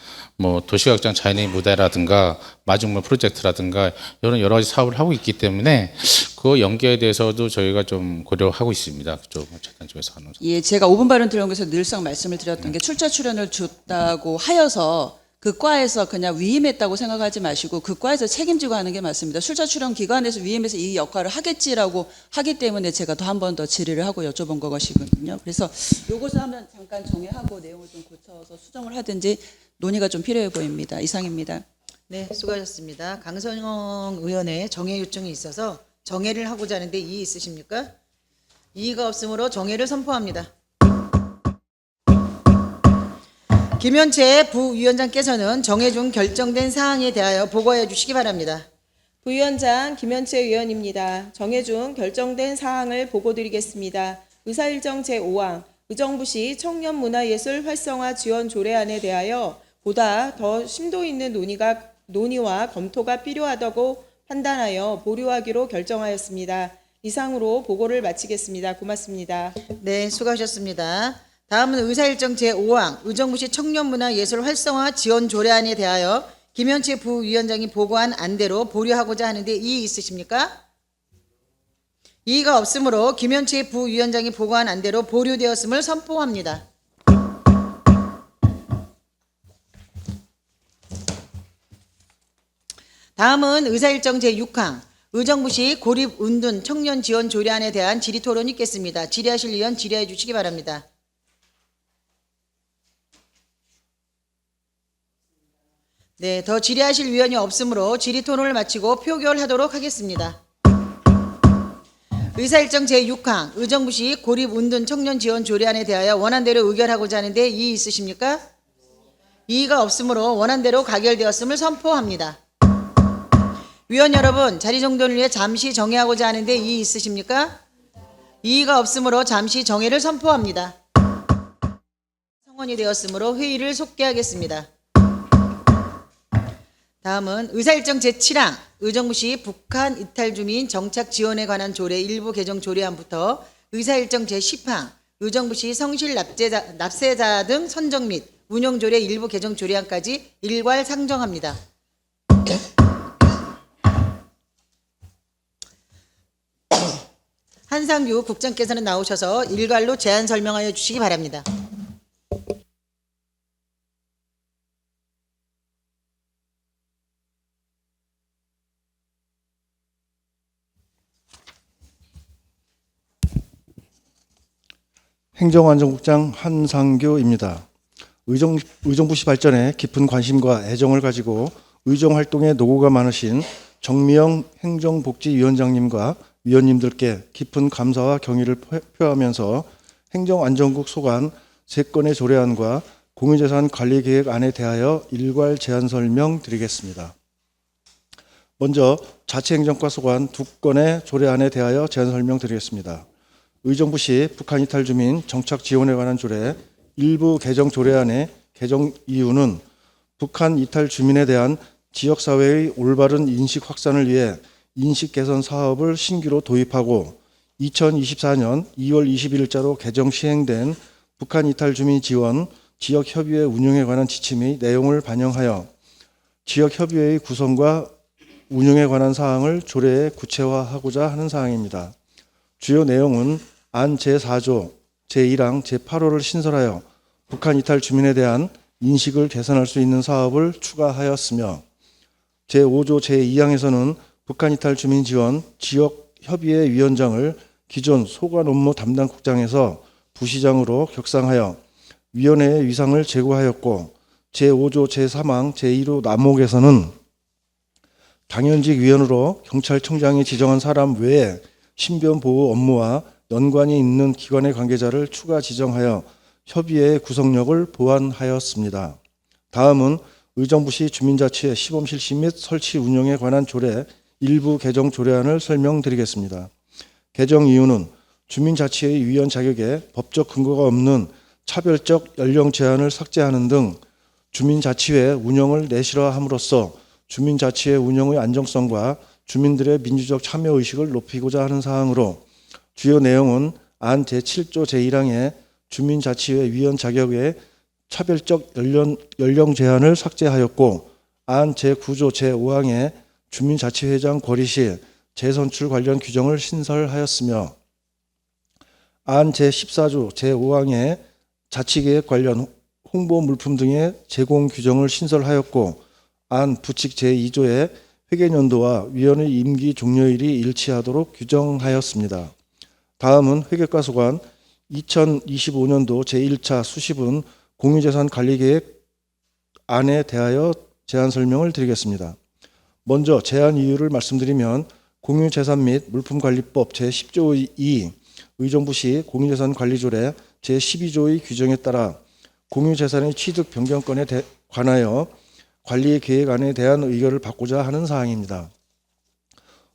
뭐 도시각장 자연의 무대라든가 마중물 프로젝트라든가 이런 여러 가지 사업을 하고 있기 때문에 그 연계에 대해서도 저희가 좀 고려하고 있습니다. 그쪽 재단 쪽에서 하는. 예, 제가 5분 발언 들어오면서 늘상 말씀을 드렸던 게 출자 출연을 줬다고 하여서 그 과에서 그냥 위임했다고 생각하지 마시고 그 과에서 책임지고 하는 게 맞습니다. 출자 출연 기관에서 위임해서 이 역할을 하겠지라고 하기 때문에 제가 더 한 번 더 질의를 하고 여쭤본 것이거든요. 그래서 요것을 하면 잠깐 정의하고 내용을 좀 고쳐서 수정을 하든지 논의가 좀 필요해 보입니다. 이상입니다. 네, 수고하셨습니다. 강선영 의원의 정해 요청이 있어서 정해를 하고자 하는데 이의 있으십니까? 이의가 없으므로 정해를 선포합니다. 김현채 부위원장께서는 정해 중 결정된 사항에 대하여 보고해 주시기 바랍니다. 부위원장 김현채 의원입니다. 정해 중 결정된 사항을 보고드리겠습니다. 의사일정 제5항 의정부시 청년문화예술 활성화 지원 조례안에 대하여 보다 더 심도 있는 논의와 검토가 필요하다고 판단하여 보류하기로 결정하였습니다. 이상으로 보고를 마치겠습니다. 고맙습니다. 네, 수고하셨습니다. 다음은 의사일정 제5항 의정부시 청년문화예술 활성화 지원 조례안에 대하여 김현채 부위원장이 보고한 안대로 보류하고자 하는데 이의 있으십니까? 이의가 없으므로 김현채 부위원장이 보고한 안대로 보류되었음을 선포합니다. 다음은 의사일정 제6항 의정부시 고립운둔 청년 지원 조례안에 대한 질의토론이 있겠습니다. 질의하실 의원 질의해 주시기 바랍니다. 네, 더 질의하실 위원이 없으므로 질의토론을 마치고 표결하도록 하겠습니다. 의사일정 제6항 의정부시 고립운둔 청년 지원 조례안에 대하여 원안대로 의결하고자 하는데 이의 있으십니까? 이의가 없으므로 원안대로 가결되었음을 선포합니다. 위원 여러분, 자리 정돈을 위해 잠시 정회하고자 하는데 이의 있으십니까? 이의가 없으므로 잠시 정회를 선포합니다. 성원이 되었으므로 회의를 속개하겠습니다. 다음은 의사일정 제7항 의정부시 북한 이탈 주민 정착 지원에 관한 조례 일부 개정 조례안부터 의사일정 제10항 의정부시 성실 납세자 등 선정 및 운영 조례 일부 개정 조례안까지 일괄 상정합니다. 한상규 국장께서는 나오셔서 일괄로 제안 설명하여 주시기 바랍니다. 행정안전국장 한상규입니다. 의정부시 발전에 깊은 관심과 애정을 가지고 의정활동에 노고가 많으신 정미영 행정복지위원장님과 위원님들께 깊은 감사와 경의를 표하면서 행정안전국 소관 3건의 조례안과 공유재산 관리계획안에 대하여 일괄 제안 설명 드리겠습니다. 먼저 자치행정과 소관 2건의 조례안에 대하여 제안 설명 드리겠습니다. 의정부시 북한 이탈 주민 정착 지원에 관한 조례 일부 개정 조례안의 개정 이유는 북한 이탈 주민에 대한 지역사회의 올바른 인식 확산을 위해 인식 개선 사업을 신규로 도입하고 2024년 2월 21일자로 개정 시행된 북한 이탈 주민 지원 지역협의회 운영에 관한 지침의 내용을 반영하여 지역협의회의 구성과 운영에 관한 사항을 조례에 구체화하고자 하는 사항입니다. 주요 내용은 안 제4조, 제1항, 제8호를 신설하여 북한 이탈 주민에 대한 인식을 개선할 수 있는 사업을 추가하였으며 제5조, 제2항에서는 북한 이탈 주민 지원 지역협의회 위원장을 기존 소관 업무 담당 국장에서 부시장으로 격상하여 위원회의 위상을 제고하였고 제5조, 제3항, 제1호 남목에서는 당연직 위원으로 경찰청장이 지정한 사람 외에 신변 보호 업무와 연관이 있는 기관의 관계자를 추가 지정하여 협의회의 구성력을 보완하였습니다. 다음은 의정부시 주민자치의 시범 실시 및 설치 운영에 관한 조례 일부 개정 조례안을 설명드리겠습니다. 개정 이유는 주민자치의 위원 자격에 법적 근거가 없는 차별적 연령 제한을 삭제하는 등 주민자치회 운영을 내실화함으로써 주민자치회 운영의 안정성과 주민들의 민주적 참여의식을 높이고자 하는 사항으로 주요 내용은 안 제7조 제1항의 주민자치회 위원 자격에 차별적 연령 제한을 삭제하였고 안 제9조 제5항의 주민자치회장 거리 시 재선출 관련 규정을 신설하였으며 안 제14조 제5항의 자치계획 관련 홍보 물품 등의 제공 규정을 신설하였고 안 부칙 제2조의 회계연도와 위원의 임기 종료일이 일치하도록 규정하였습니다. 다음은 회계과 소관 2025년도 제1차 수시분 공유재산 관리계획 안에 대하여 제안 설명을 드리겠습니다. 먼저 제안 이유를 말씀드리면 공유재산 및 물품관리법 제10조 2 의정부시 공유재산관리조례 제12조의 규정에 따라 공유재산의 취득 변경권에 관하여 관리계획안에 대한 의결을 받고자 하는 사항입니다.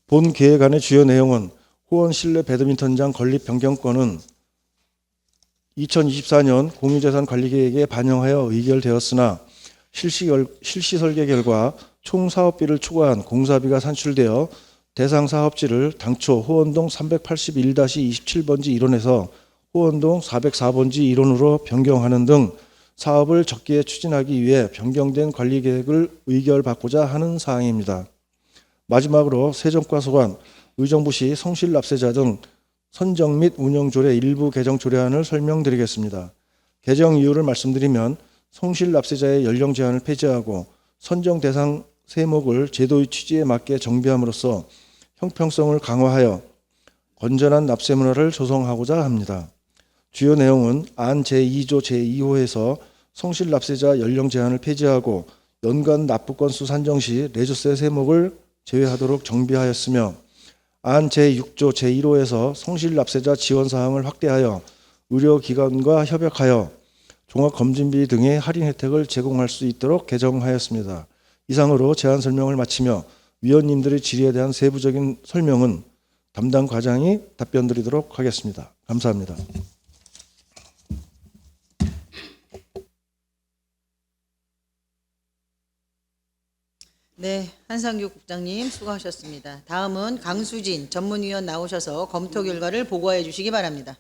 본 계획안의 주요 내용은 호원 실내 배드민턴장 건립 변경권은 2024년 공유재산 관리계획에 반영하여 의결되었으나 실시 설계 결과 총 사업비를 초과한 공사비가 산출되어 대상 사업지를 당초 호원동 381-27번지 1원에서 호원동 404번지 일원으로 변경하는 등 사업을 적기에 추진하기 위해 변경된 관리계획을 의결받고자 하는 사항입니다. 마지막으로 세정과소관, 의정부시 성실납세자 등 선정 및 운영조례 일부 개정 조례안을 설명드리겠습니다. 개정 이유를 말씀드리면 성실납세자의 연령 제한을 폐지하고 선정 대상 세목을 제도의 취지에 맞게 정비함으로써 형평성을 강화하여 건전한 납세 문화를 조성하고자 합니다. 주요 내용은 안 제2조 제2호에서 성실납세자 연령 제한을 폐지하고 연간 납부 건수 산정 시 레조세 세목을 제외하도록 정비하였으며 안 제6조 제1호에서 성실납세자 지원 사항을 확대하여 의료기관과 협약하여 종합검진비 등의 할인 혜택을 제공할 수 있도록 개정하였습니다. 이상으로 제안 설명을 마치며 위원님들의 질의에 대한 세부적인 설명은 담당 과장이 답변 드리도록 하겠습니다. 감사합니다. 네, 한상규 국장님 수고하셨습니다. 다음은 강수진 전문위원 나오셔서 검토 결과를 보고해 주시기 바랍니다.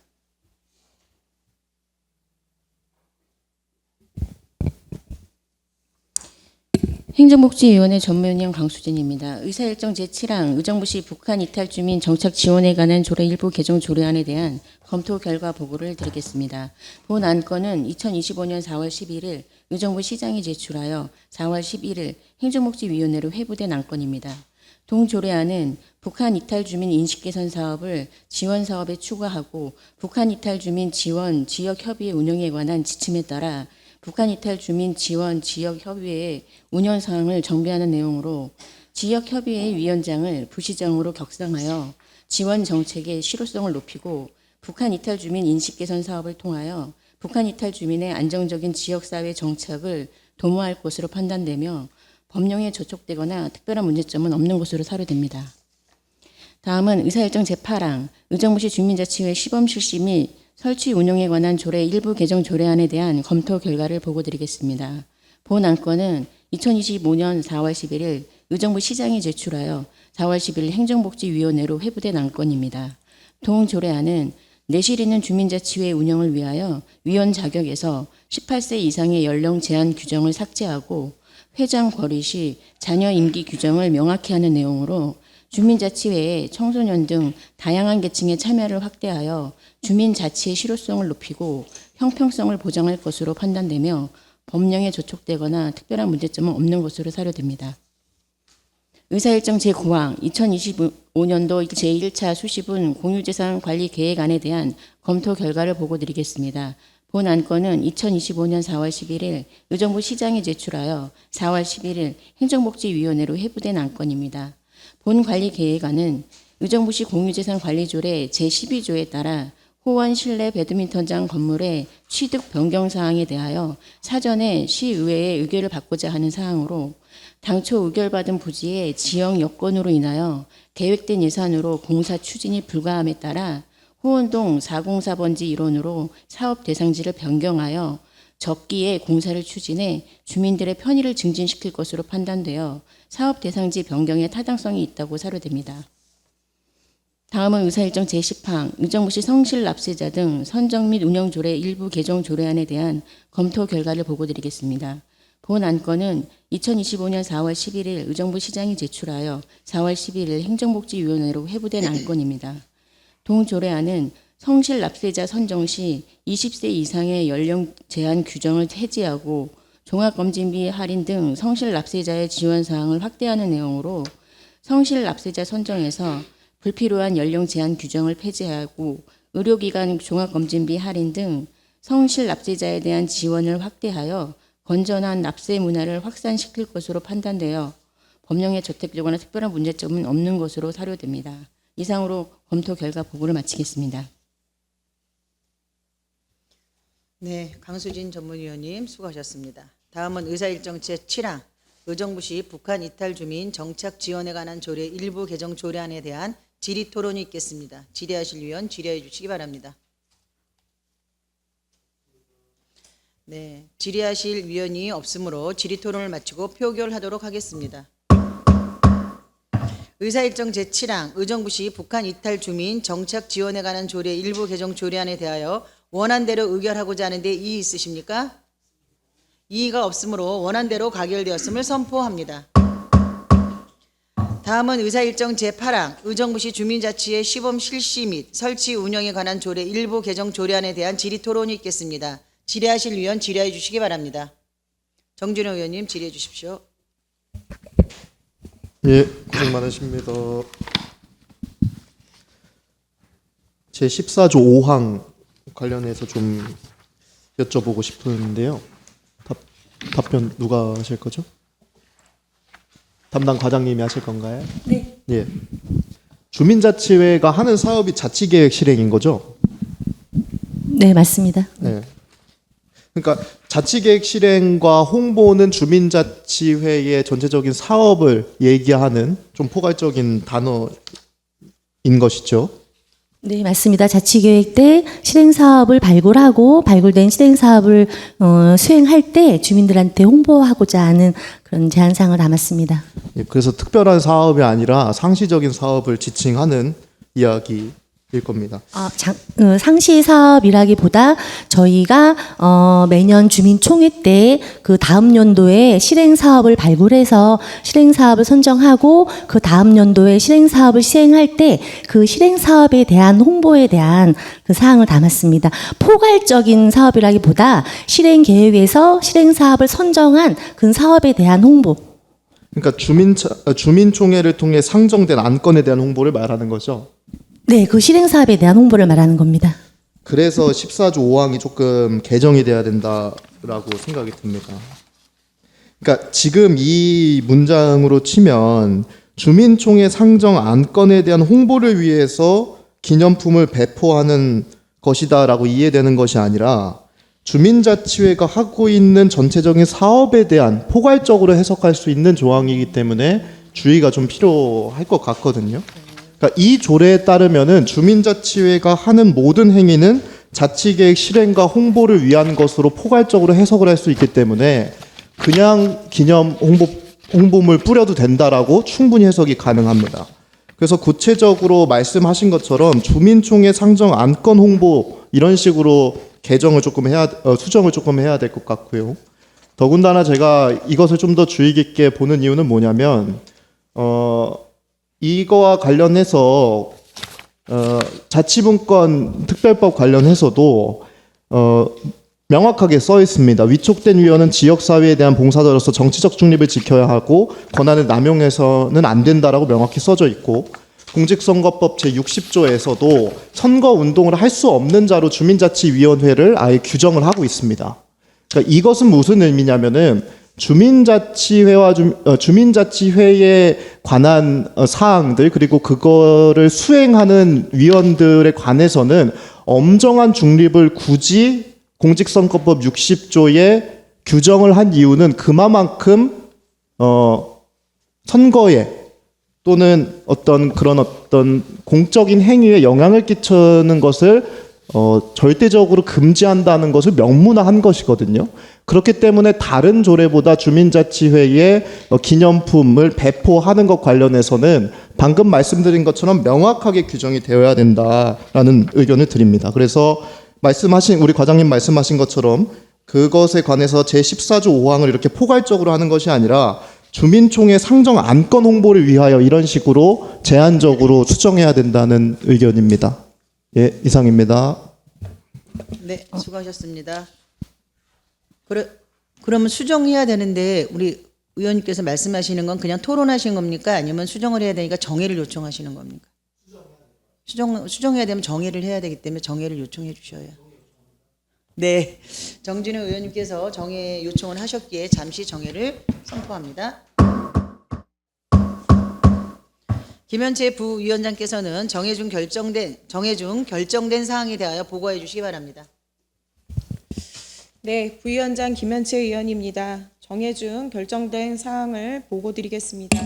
행정복지위원회 전문위원 강수진입니다. 의사일정 제7항 의정부시 북한 이탈 주민 정착 지원에 관한 조례 일부 개정 조례안에 대한 검토 결과 보고를 드리겠습니다. 본 안건은 2025년 4월 11일 의정부 시장이 제출하여 4월 11일 행정복지위원회로 회부된 안건입니다. 동 조례안은 북한 이탈 주민 인식 개선 사업을 지원 사업에 추가하고 북한 이탈 주민 지원 지역협의회 운영에 관한 지침에 따라 북한 이탈 주민 지원 지역협의회의 운영 사항을 정비하는 내용으로 지역협의회 위원장을 부시장으로 격상하여 지원 정책의 실효성을 높이고 북한 이탈 주민 인식 개선 사업을 통하여 북한 이탈 주민의 안정적인 지역사회 정착을 도모할 것으로 판단되며 법령에 저촉되거나 특별한 문제점은 없는 것으로 사료됩니다. 다음은 의사일정 제8항 의정부시 주민자치회 시범 실시 및 설치 운영에 관한 조례 일부 개정 조례안에 대한 검토 결과를 보고드리겠습니다. 본 안건은 2025년 4월 11일 의정부 시장이 제출하여 4월 10일 행정복지위원회로 회부된 안건입니다. 동 조례안은 내실 있는 주민자치회 운영을 위하여 위원 자격에서 18세 이상의 연령 제한 규정을 삭제하고 회장 거리 시 자녀 임기 규정을 명확히 하는 내용으로 주민자치회에 청소년 등 다양한 계층의 참여를 확대하여 주민자치의 실효성을 높이고 형평성을 보장할 것으로 판단되며 법령에 저촉되거나 특별한 문제점은 없는 것으로 사료됩니다. 의사일정 제9항 2025년도 제1차 수시분 공유재산 관리 계획안에 대한 검토 결과를 보고드리겠습니다. 본 안건은 2025년 4월 11일 의정부 시장이 제출하여 4월 11일 행정복지위원회로 회부된 안건입니다. 본 관리계획안은 의정부시 공유재산관리조례 제12조에 따라 호원 실내 배드민턴장 건물의 취득 변경 사항에 대하여 사전에 시의회의 의결을 받고자 하는 사항으로 당초 의결받은 부지의 지역 여건으로 인하여 계획된 예산으로 공사 추진이 불가함에 따라 호원동 404번지 일원으로 사업 대상지를 변경하여 적기에 공사를 추진해 주민들의 편의를 증진시킬 것으로 판단되어 사업 대상지 변경에 타당성이 있다고 사료됩니다. 다음은 의사일정 제10항 의정부시 성실납세자 등 선정 및 운영조례 일부 개정 조례안에 대한 검토 결과를 보고드리겠습니다. 본 안건은 2025년 4월 11일 의정부 시장이 제출하여 4월 11일 행정복지위원회로 회부된 안건입니다. 동 조례안은 성실납세자 선정 시 20세 이상의 연령 제한 규정을 해지하고 종합검진비 할인 등 성실납세자의 지원 사항을 확대하는 내용으로 성실납세자 선정에서 불필요한 연령 제한 규정을 폐지하고 의료기관 종합검진비 할인 등 성실납세자에 대한 지원을 확대하여 건전한 납세 문화를 확산시킬 것으로 판단되어 법령에 저촉되거나 특별한 문제점은 없는 것으로 사료됩니다. 이상으로 검토 결과 보고를 마치겠습니다. 네, 강수진 전문위원님 수고하셨습니다. 다음은 의사일정 제7항 의정부시 북한 이탈 주민 정착 지원에 관한 조례 일부 개정 조례안에 대한 질의 토론이 있겠습니다. 질의하실 위원 질의해 주시기 바랍니다. 네, 질의하실 위원이 없으므로 질의 토론을 마치고 표결하도록 하겠습니다. 의사일정 제7항 의정부시 북한 이탈 주민 정착 지원에 관한 조례 일부 개정 조례안에 대하여 원안대로 의결하고자 하는데 이의 있으십니까? 이의가 없으므로 원안대로 가결되었음을 선포합니다. 다음은 의사일정 제8항 의정부시 주민자치의 시범 실시 및 설치 운영에 관한 조례 일부 개정 조례안에 대한 질의토론이 있겠습니다. 질의하실 위원 질의해 주시기 바랍니다. 정준호 의원님 질의해 주십시오. 예, 고생 많으십니다. 제 14조 5항 관련해서 좀 여쭤보고 싶은데요. 답변 누가 하실 거죠? 담당 과장님이 하실 건가요? 네. 예. 주민자치회가 하는 사업이 자치계획 실행인 거죠? 네, 맞습니다. 네. 그러니까 자치계획 실행과 홍보는 주민자치회의 전체적인 사업을 얘기하는 좀 포괄적인 단어인 것이죠. 네, 맞습니다. 자치계획 때 실행사업을 발굴하고 발굴된 실행사업을 수행할 때 주민들한테 홍보하고자 하는 그런 제안사항을 담았습니다. 예, 그래서 특별한 사업이 아니라 상시적인 사업을 지칭하는 이야기일 겁니다. 상시 사업이라기보다 저희가 매년 주민총회 때 그 다음 연도에 실행 사업을 발굴해서 실행 사업을 선정하고 그 다음 연도에 실행 사업을 시행할 때 그 실행 사업에 대한 홍보에 대한 그 사항을 담았습니다. 포괄적인 사업이라기보다 실행 계획에서 실행 사업을 선정한 그 사업에 대한 홍보. 그러니까 주민총회를 통해 상정된 안건에 대한 홍보를 말하는 거죠. 네, 그 실행 사업에 대한 홍보를 말하는 겁니다. 그래서 14조 5항이 조금 개정이 돼야 된다라고 생각이 듭니다. 그러니까 지금 이 문장으로 치면 주민총회 상정 안건에 대한 홍보를 위해서 기념품을 배포하는 것이다라고 이해되는 것이 아니라 주민자치회가 하고 있는 전체적인 사업에 대한 포괄적으로 해석할 수 있는 조항이기 때문에 주의가 좀 필요할 것 같거든요. 그러니까 이 조례에 따르면은 주민자치회가 하는 모든 행위는 자치계획 실행과 홍보를 위한 것으로 포괄적으로 해석을 할 수 있기 때문에 그냥 기념 홍보물 뿌려도 된다라고 충분히 해석이 가능합니다. 그래서 구체적으로 말씀하신 것처럼 주민총회 상정 안건 홍보 이런 식으로 개정을 조금 수정을 조금 해야 될 것 같고요. 더군다나 제가 이것을 좀 더 주의 깊게 보는 이유는 뭐냐면 이거와 관련해서 자치분권 특별법 관련해서도 명확하게 써 있습니다. 위촉된 위원은 지역사회에 대한 봉사자로서 정치적 중립을 지켜야 하고 권한을 남용해서는 안 된다라고 명확히 써져 있고 공직선거법 제60조에서도 선거운동을 할 수 없는 자로 주민자치위원회를 아예 규정을 하고 있습니다. 그러니까 이것은 무슨 의미냐면은 주민자치회와 주민자치회에 관한 사항들 그리고 그거를 수행하는 위원들에 관해서는 엄정한 중립을 굳이 공직선거법 60조에 규정을 한 이유는 그만큼 선거에 또는 어떤 공적인 행위에 영향을 끼치는 것을 절대적으로 금지한다는 것을 명문화한 것이거든요. 그렇기 때문에 다른 조례보다 주민자치회의 기념품을 배포하는 것 관련해서는 방금 말씀드린 것처럼 명확하게 규정이 되어야 된다라는 의견을 드립니다. 그래서 우리 과장님 말씀하신 것처럼 그것에 관해서 제14조 5항을 이렇게 포괄적으로 하는 것이 아니라 주민총회 상정 안건 홍보를 위하여 이런 식으로 제한적으로 수정해야 된다는 의견입니다. 예, 이상입니다. 네, 수고하셨습니다. 그러면 수정해야 되는데 우리 의원님께서 말씀하시는 건 그냥 토론하신 겁니까? 아니면 수정을 해야 되니까 정해를 요청하시는 겁니까? 수정해야 되면 정해를 해야 되기 때문에 정해를 요청해 주셔야. 네, 정진우 의원님께서 정해 요청을 하셨기에 잠시 정해를 선포합니다. 김현채 부위원장께서는 정해 중 결정된 사항에 대하여 보고해 주시기 바랍니다. 네, 부위원장 김현채 의원입니다. 정해 중 결정된 사항을 보고드리겠습니다.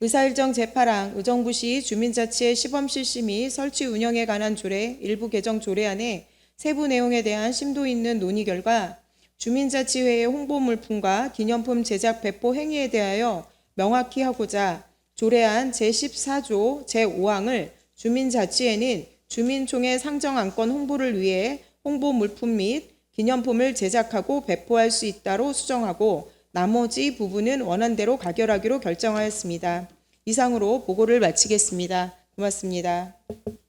의사일정 제8항 의정부시 주민자치의 시범 실시 및 설치 운영에 관한 조례 일부 개정 조례안의 세부 내용에 대한 심도 있는 논의 결과 주민자치회의 홍보 물품과 기념품 제작 배포 행위에 대하여 명확히 하고자 조례안 제14조 제5항을 주민자치에는 주민총회 상정안건 홍보를 위해 홍보 물품 및 기념품을 제작하고 배포할 수 있다로 수정하고 나머지 부분은 원안대로 가결하기로 결정하였습니다. 이상으로 보고를 마치겠습니다. 고맙습니다.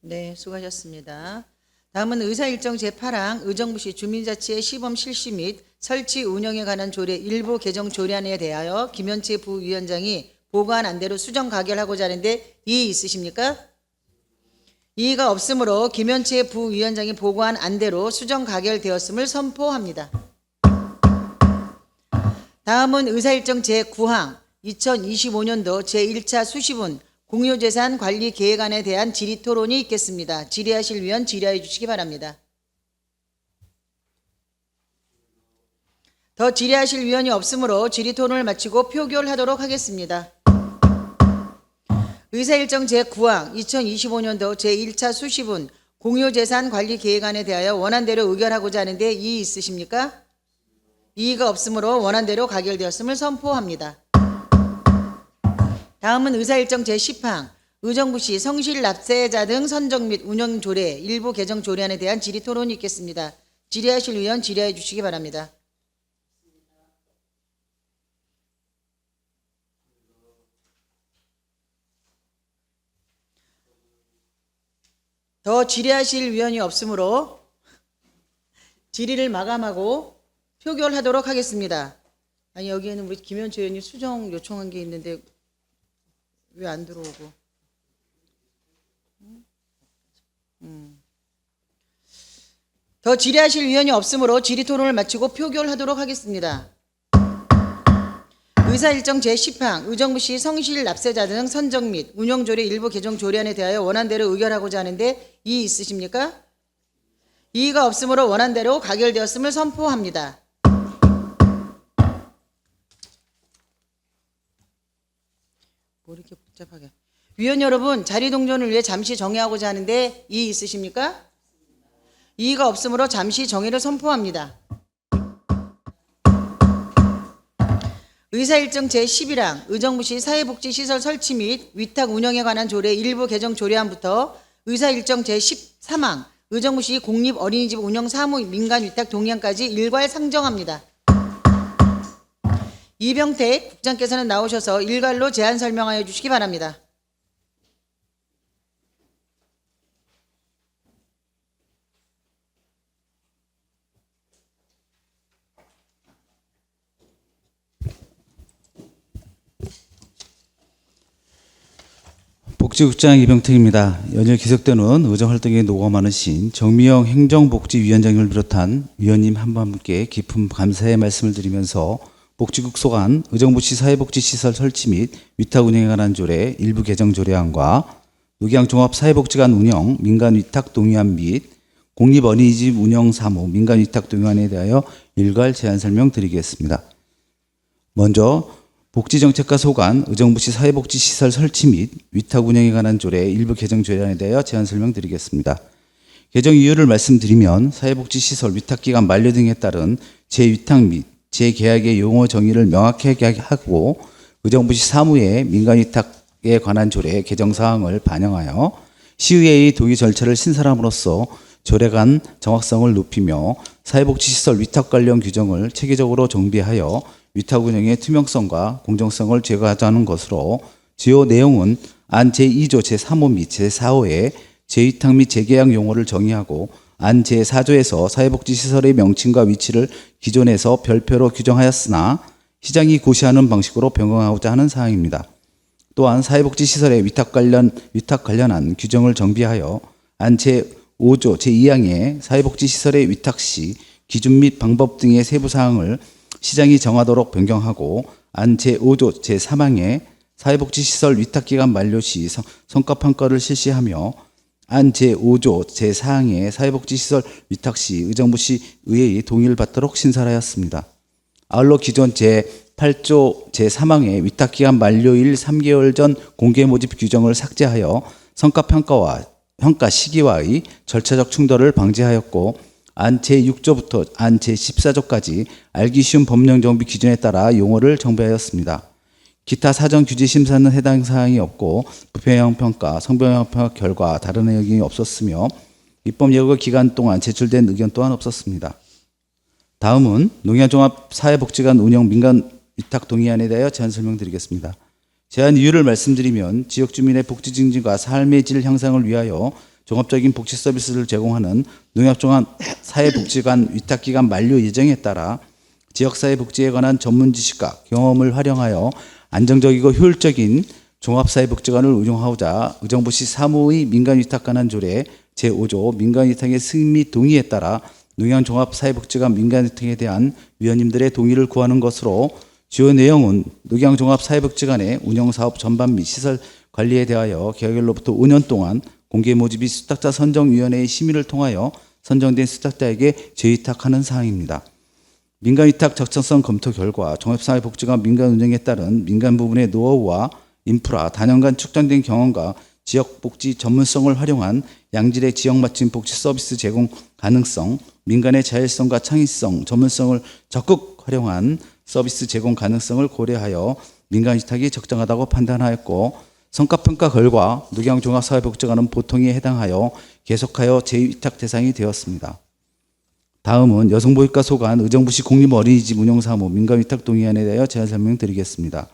네, 수고하셨습니다. 다음은 의사일정 제8항 의정부시 주민자치의 시범 실시 및 설치 운영에 관한 조례 일부 개정 조례안에 대하여 김현채 부위원장이 보고한 안대로 수정 가결하고자 하는데 이의 있으십니까? 이의가 없으므로 김현채 부위원장이 보고한 안대로 수정 가결되었음을 선포합니다. 다음은 의사일정 제9항 2025년도 제1차 수시분 공유재산 관리 계획안에 대한 질의토론이 있겠습니다. 질의하실 위원 질의해 주시기 바랍니다. 더 질의하실 위원이 없으므로 질의토론을 마치고 표결하도록 하겠습니다. 의사일정 제9항 2025년도 제1차 수시분 공유재산 관리 계획안에 대하여 원안대로 의결하고자 하는데 이의 있으십니까? 이의가 없으므로 원안대로 가결되었음을 선포합니다. 다음은 의사일정 제10항 의정부시 성실 납세자 등 선정 및 운영 조례 일부 개정 조례안에 대한 질의토론이 있겠습니다. 질의하실 위원 질의해 주시기 바랍니다. 더 질의하실 위원이 없으므로 질의를 마감하고 표결하도록 하겠습니다. 아니 여기에는 우리 김현채 의원이 수정 요청한 게 있는데 왜 안 들어오고? 더 질의하실 위원이 없으므로 질의토론을 마치고 표결하도록 하겠습니다. 의사일정 제10항 의정부시 성실 납세자 등 선정 및 운영조례 일부 개정 조례안에 대하여 원안대로 의결하고자 하는데 이의 있으십니까? 이의가 없으므로 원안대로 가결되었음을 선포합니다. 뭐 이렇게 복잡하게. 위원 여러분, 자리 동전을 위해 잠시 정회하고자 하는데 이의 있으십니까? 이의가 없으므로 잠시 정회를 선포합니다. 의사일정 제11항 의정부시 사회복지시설 설치 및 위탁 운영에 관한 조례 일부 개정 조례안부터 의사일정 제13항 의정부시 공립어린이집 운영 사무 민간 위탁 동의안까지 일괄 상정합니다. 이병택 국장께서는 나오셔서 일괄로 제안 설명하여 주시기 바랍니다. 복지국장 이병택입니다. 연일 계속되는 의정활동에 노고가 많으신 정미영 행정복지위원장님을 비롯한 위원님 한 분께 깊은 감사의 말씀을 드리면서 복지국 소관 의정부시 사회복지시설 설치 및 위탁 운영에 관한 조례 일부 개정 조례안과 의경종합사회복지관 운영 민간 위탁 동의안 및 공립어린이집 운영 사무 민간 위탁 동의안에 대하여 일괄 제안 설명 드리겠습니다. 먼저 복지정책과 소관 의정부시 사회복지시설 설치 및 위탁 운영에 관한 조례 일부 개정 조례안에 대하여 제안 설명 드리겠습니다. 개정 이유를 말씀드리면 사회복지시설 위탁기간 만료 등에 따른 재위탁 및 재계약의 용어 정의를 명확하게 하고 의정부시 사무의 민간위탁에 관한 조례 개정 사항을 반영하여 시의회의 동의 절차를 신설함으로써 조례 간 정확성을 높이며 사회복지시설 위탁 관련 규정을 체계적으로 정비하여 위탁 운영의 투명성과 공정성을 제고하자는 것으로 주요 내용은 안 제2조 제3호 및 제4호에 재위탁 및 재계약 용어를 정의하고 안 제4조에서 사회복지시설의 명칭과 위치를 기존에서 별표로 규정하였으나 시장이 고시하는 방식으로 변경하고자 하는 사항입니다. 또한 사회복지시설의 위탁 관련한 규정을 정비하여 안 제5조 제2항의 사회복지시설의 위탁 시 기준 및 방법 등의 세부 사항을 시장이 정하도록 변경하고 안 제5조 제3항의 사회복지시설 위탁기간 만료 시 성과평가를 실시하며 안 제5조 제4항의 사회복지시설 위탁 시 의정부시 의회의 동의를 받도록 신설하였습니다. 아울러 기존 제8조 제3항의 위탁기간 만료일 3개월 전 공개 모집 규정을 삭제하여 성과평가와 평가 시기와의 절차적 충돌을 방지하였고 안 제6조부터 안 제14조까지 알기 쉬운 법령 정비 기준에 따라 용어를 정비하였습니다. 기타 사전 규제 심사는 해당 사항이 없고 부패 영향 평가, 성별 영향 평가 결과 다른 내용이 없었으며 입법 예고 기간 동안 제출된 의견 또한 없었습니다. 다음은 농양종합사회복지관 운영 민간 위탁 동의안에 대하여 제안 설명드리겠습니다. 제안 이유를 말씀드리면 지역 주민의 복지 증진과 삶의 질 향상을 위하여 종합적인 복지 서비스를 제공하는 농양종합사회복지관 위탁기간 만료 예정에 따라 지역사회복지에 관한 전문 지식과 경험을 활용하여 안정적이고 효율적인 종합사회복지관을 운영하고자 의정부시 사무의 민간위탁관한 조례 제5조 민간위탁의 승인 및 동의에 따라 농양종합사회복지관 민간위탁에 대한 위원님들의 동의를 구하는 것으로 주요 내용은 농양종합사회복지관의 운영사업 전반 및 시설 관리에 대하여 개각일로부터 5년 동안 공개 모집이 수탁자 선정위원회의 심의를 통하여 선정된 수탁자에게 재위탁하는 사항입니다. 민간위탁 적정성 검토 결과 종합사회복지관 민간 운영에 따른 민간 부분의 노하우와 인프라, 다년간 축적된 경험과 지역복지 전문성을 활용한 양질의 지역 맞춤 복지 서비스 제공 가능성, 민간의 자율성과 창의성, 전문성을 적극 활용한 서비스 제공 가능성을 고려하여 민간위탁이 적정하다고 판단하였고 성과평가 결과 농양종합사회복지관은 보통에 해당하여 계속하여 재위탁 대상이 되었습니다. 다음은 여성보육과 소관 의정부시 공립어린이집 운영사무 민간위탁 동의안에 대하여 제안 설명드리겠습니다.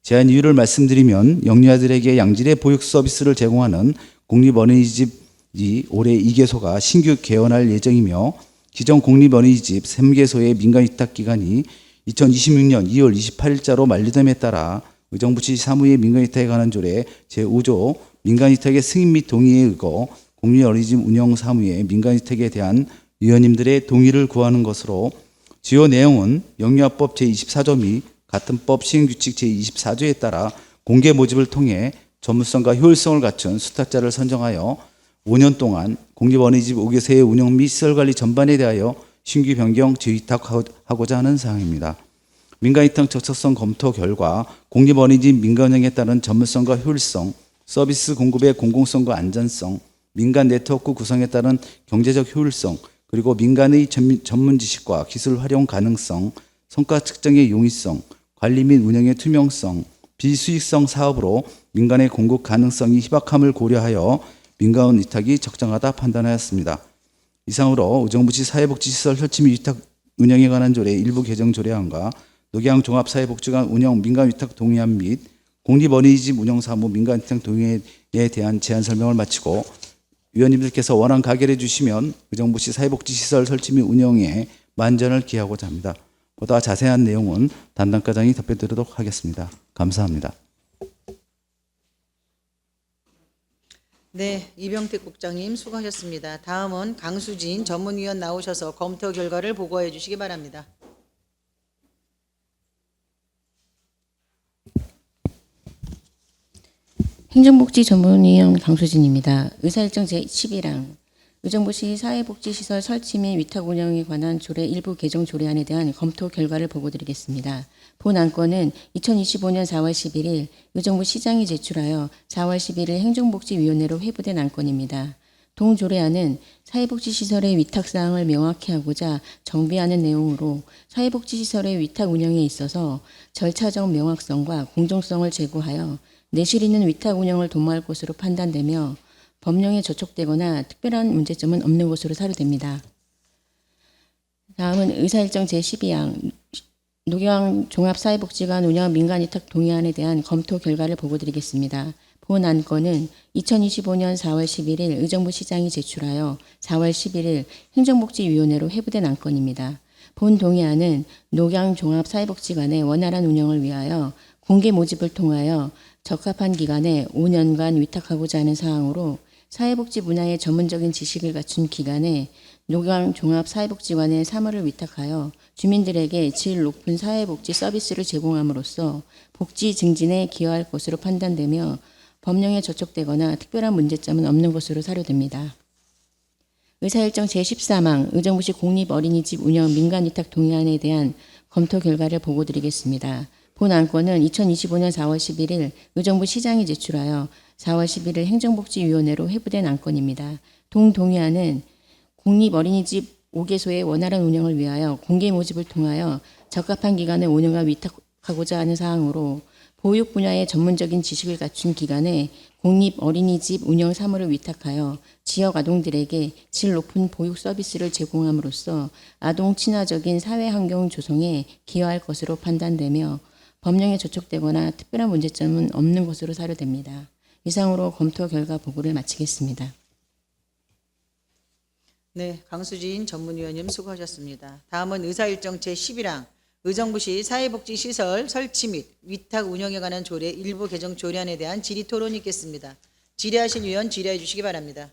제안 이유를 말씀드리면 영유아들에게 양질의 보육 서비스를 제공하는 공립어린이집이 올해 2개소가 신규 개원할 예정이며 기존 공립어린이집 3개소의 민간위탁 기간이 2026년 2월 28일자로 만료됨에 따라 의정부시 사무의 민간위탁에 관한 조례 제5조 민간위탁의 승인 및 동의에 의거 공립어린이집 운영사무의 민간위탁에 대한 위원님들의 동의를 구하는 것으로 주요 내용은 영유아법 제24조 및 같은 법 시행규칙 제24조에 따라 공개 모집을 통해 전문성과 효율성을 갖춘 수탁자를 선정하여 5년 동안 공립어린이집 5개소의 운영 및 시설관리 전반에 대하여 신규 변경 재위탁하고자 하는 사항입니다. 민간위탁 적절성 검토 결과 공립어린이집 민간운영에 따른 전문성과 효율성, 서비스 공급의 공공성과 안전성, 민간 네트워크 구성에 따른 경제적 효율성, 그리고 민간의 전문 지식과 기술 활용 가능성, 성과 측정의 용이성, 관리 및 운영의 투명성, 비수익성 사업으로 민간의 공급 가능성이 희박함을 고려하여 민간 위탁이 적정하다 판단하였습니다. 이상으로 의정부시 사회복지시설 설치 및 위탁 운영에 관한 조례 일부 개정 조례안과 녹양종합사회복지관 운영 민간위탁 동의안 및 공립어린이집 운영사무 민간위탁 동의에 대한 제안 설명을 마치고 위원님들께서 원안 가결해 주시면 의정부시 사회복지시설 설치 및 운영에 만전을 기하고자 합니다. 보다 자세한 내용은 담당 과장이 답변드리도록 하겠습니다. 감사합니다. 네, 이병택 국장님 수고하셨습니다. 다음은 강수진 전문위원 나오셔서 검토 결과를 보고해 주시기 바랍니다. 행정복지 전문위원 강수진입니다. 의사일정 제11항 의정부시 사회복지시설 설치 및 위탁 운영에 관한 조례 일부 개정 조례안에 대한 검토 결과를 보고드리겠습니다. 본 안건은 2025년 4월 11일 의정부 시장이 제출하여 4월 11일 행정복지위원회로 회부된 안건입니다. 동 조례안은 사회복지시설의 위탁사항을 명확히 하고자 정비하는 내용으로 사회복지시설의 위탁 운영에 있어서 절차적 명확성과 공정성을 제고하여 내실 있는 위탁 운영을 도모할 것으로 판단되며 법령에 저촉되거나 특별한 문제점은 없는 것으로 사료됩니다. 다음은 의사일정 제12항 녹양종합사회복지관 운영 민간위탁 동의안에 대한 검토 결과를 보고드리겠습니다. 본 안건은 2025년 4월 11일 의정부 시장이 제출하여 4월 11일 행정복지위원회로 회부된 안건입니다. 본 동의안은 녹양종합사회복지관의 원활한 운영을 위하여 공개 모집을 통하여 적합한 기간에 5년간 위탁하고자 하는 사항으로 사회복지 분야의 전문적인 지식을 갖춘 기간에 녹양종합사회복지관의 사무를 위탁하여 주민들에게 질 높은 사회복지 서비스를 제공함으로써 복지 증진에 기여할 것으로 판단되며 법령에 저촉되거나 특별한 문제점은 없는 것으로 사료됩니다. 의사일정 제13항 의정부시 공립어린이집 운영 민간위탁 동의안에 대한 검토 결과를 보고드리겠습니다. 본 안건은 2025년 4월 11일 의정부 시장이 제출하여 4월 11일 행정복지위원회로 회부된 안건입니다. 동 동의안은 공립어린이집 5개소의 원활한 운영을 위하여 공개 모집을 통하여 적합한 기간에 5년간 위탁하고자 하는 사항으로 보육 분야의 전문적인 지식을 갖춘 기관에 공립 어린이집 운영 사무를 위탁하여 지역 아동들에게 질 높은 보육 서비스를 제공함으로써 아동 친화적인 사회 환경 조성에 기여할 것으로 판단되며 법령에 저촉되거나 특별한 문제점은 없는 것으로 사료됩니다. 이상으로 검토 결과 보고를 마치겠습니다. 네, 강수진 전문위원님 수고하셨습니다. 다음은 의사일정 제11항 의정부시 사회복지시설 설치 및 위탁 운영에 관한 조례 일부 개정 조례안에 대한 질의토론이 있겠습니다. 질의하실 위원 질의해 주시기 바랍니다.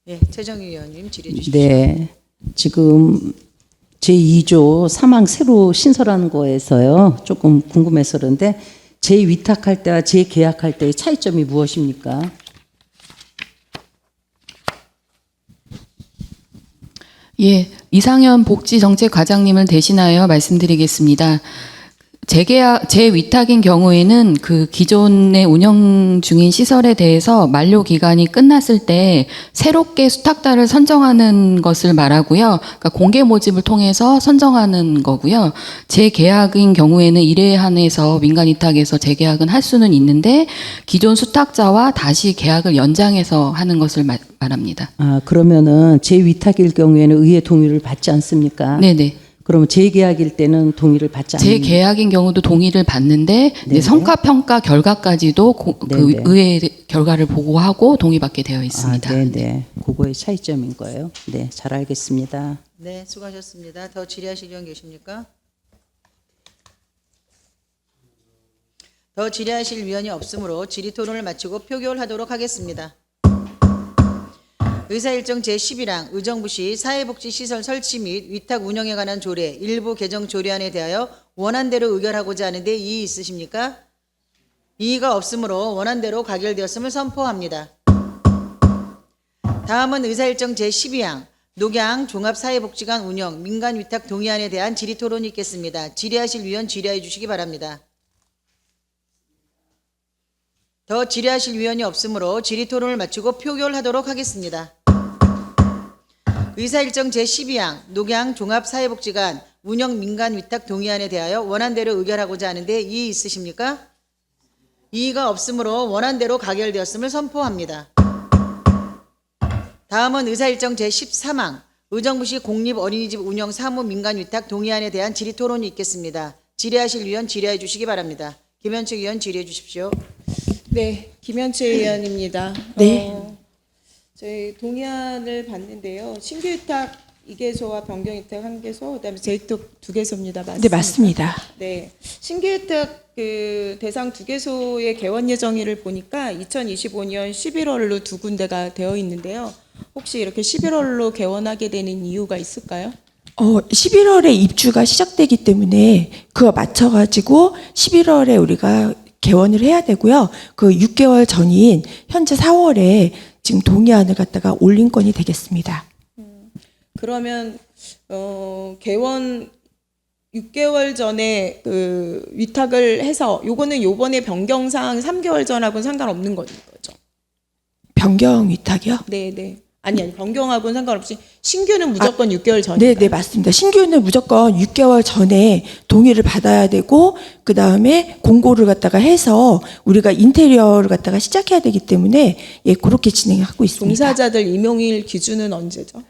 네, 최정희 위원님 질의해 주십시오. 네, 지금 제2조 3항 새로 신설한 거에서요. 조금 궁금해서 그런데 재위탁할 때와 재계약할 때의 차이점이 무엇입니까? 예, 이상현 복지정책과장님을 대신하여 말씀드리겠습니다. 재위탁인 경우에는 그 기존에 운영 중인 시설에 대해서 만료 기간이 끝났을 때 새롭게 수탁자를 선정하는 것을 말하고요. 그러니까 공개 모집을 통해서 선정하는 거고요. 재계약인 경우에는 1회 한해서 민간 위탁에서 재계약은 할 수는 있는데 기존 수탁자와 다시 계약을 연장해서 하는 것을 말합니다. 아, 그러면은 재위탁일 경우에는 의회 동의를 받지 않습니까? 네네. 그러면 재계약일 때는 동의를 받지 않는 재계약인 경우도 동의를 받는데 이제 성과평가 결과까지도 그 의회 결과를 보고하고 동의받게 되어 있습니다. 아, 네네. 그거의 차이점인 거예요. 네, 잘 알겠습니다. 네, 수고하셨습니다. 더 질의하실 위원 계십니까? 더 질의하실 위원이 없으므로 질의토론을 마치고 표결하도록 하겠습니다. 의사일정 제11항 의정부시 사회복지시설 설치 및 위탁 운영에 관한 조례 일부 개정 조례안에 대하여 원안대로 의결하고자 하는데 이의 있으십니까? 이의가 없으므로 원안대로 가결되었음을 선포합니다. 다음은 의사일정 제12항 녹양 종합사회복지관 운영 민간위탁 동의안에 대한 질의토론이 있겠습니다. 질의하실 위원 질의해 주시기 바랍니다. 더 질의하실 위원이 없으므로 질의토론을 마치고 표결하도록 하겠습니다. 의사일정 제12항 녹양 종합사회복지관 운영 민간위탁 동의안에 대하여 원안대로 의결하고자 하는데 이의 있으십니까? 이의가 없으므로 원안대로 가결되었음을 선포합니다. 다음은 의사일정 제13항 의정부시 공립어린이집 운영 사무 민간위탁 동의안에 대한 질의토론이 있겠습니다. 질의하실 위원 질의해 주시기 바랍니다. 김현철 위원 질의해 주십시오. 네, 김현채 의원입니다. 네. 저희 동의안을 봤는데요. 신규 위탁 2개소와 변경 위탁 1개소, 그다음에 재위탁 2개소입니다. 맞습니까? 네, 맞습니다. 네, 신규 위탁 그 대상 2개소의 개원 예정일을 보니까 2025년 11월로 두 군데가 되어 있는데요. 혹시 이렇게 11월로 개원하게 되는 이유가 있을까요? 11월에 입주가 시작되기 때문에 그거 맞춰가지고 11월에 우리가 개원을 해야 되고요. 그 6개월 전인 현재 4월에 지금 동의안을 갖다가 올린 건이 되겠습니다. 그러면 개원 6개월 전에 그 위탁을 해서 요거는 요번에 변경사항 3개월 전하고는 상관없는 거죠. 변경 위탁이요? 네. 아니 변경하고는 상관없이 신규는 무조건 6개월 전인가요? 네, 맞습니다. 신규는 무조건 6개월 전에 동의를 받아야 되고 그 다음에 공고를 갖다가 해서 우리가 인테리어를 갖다가 시작해야 되기 때문에 그렇게 진행하고 있습니다. 종사자들 임용일 기준은 언제죠?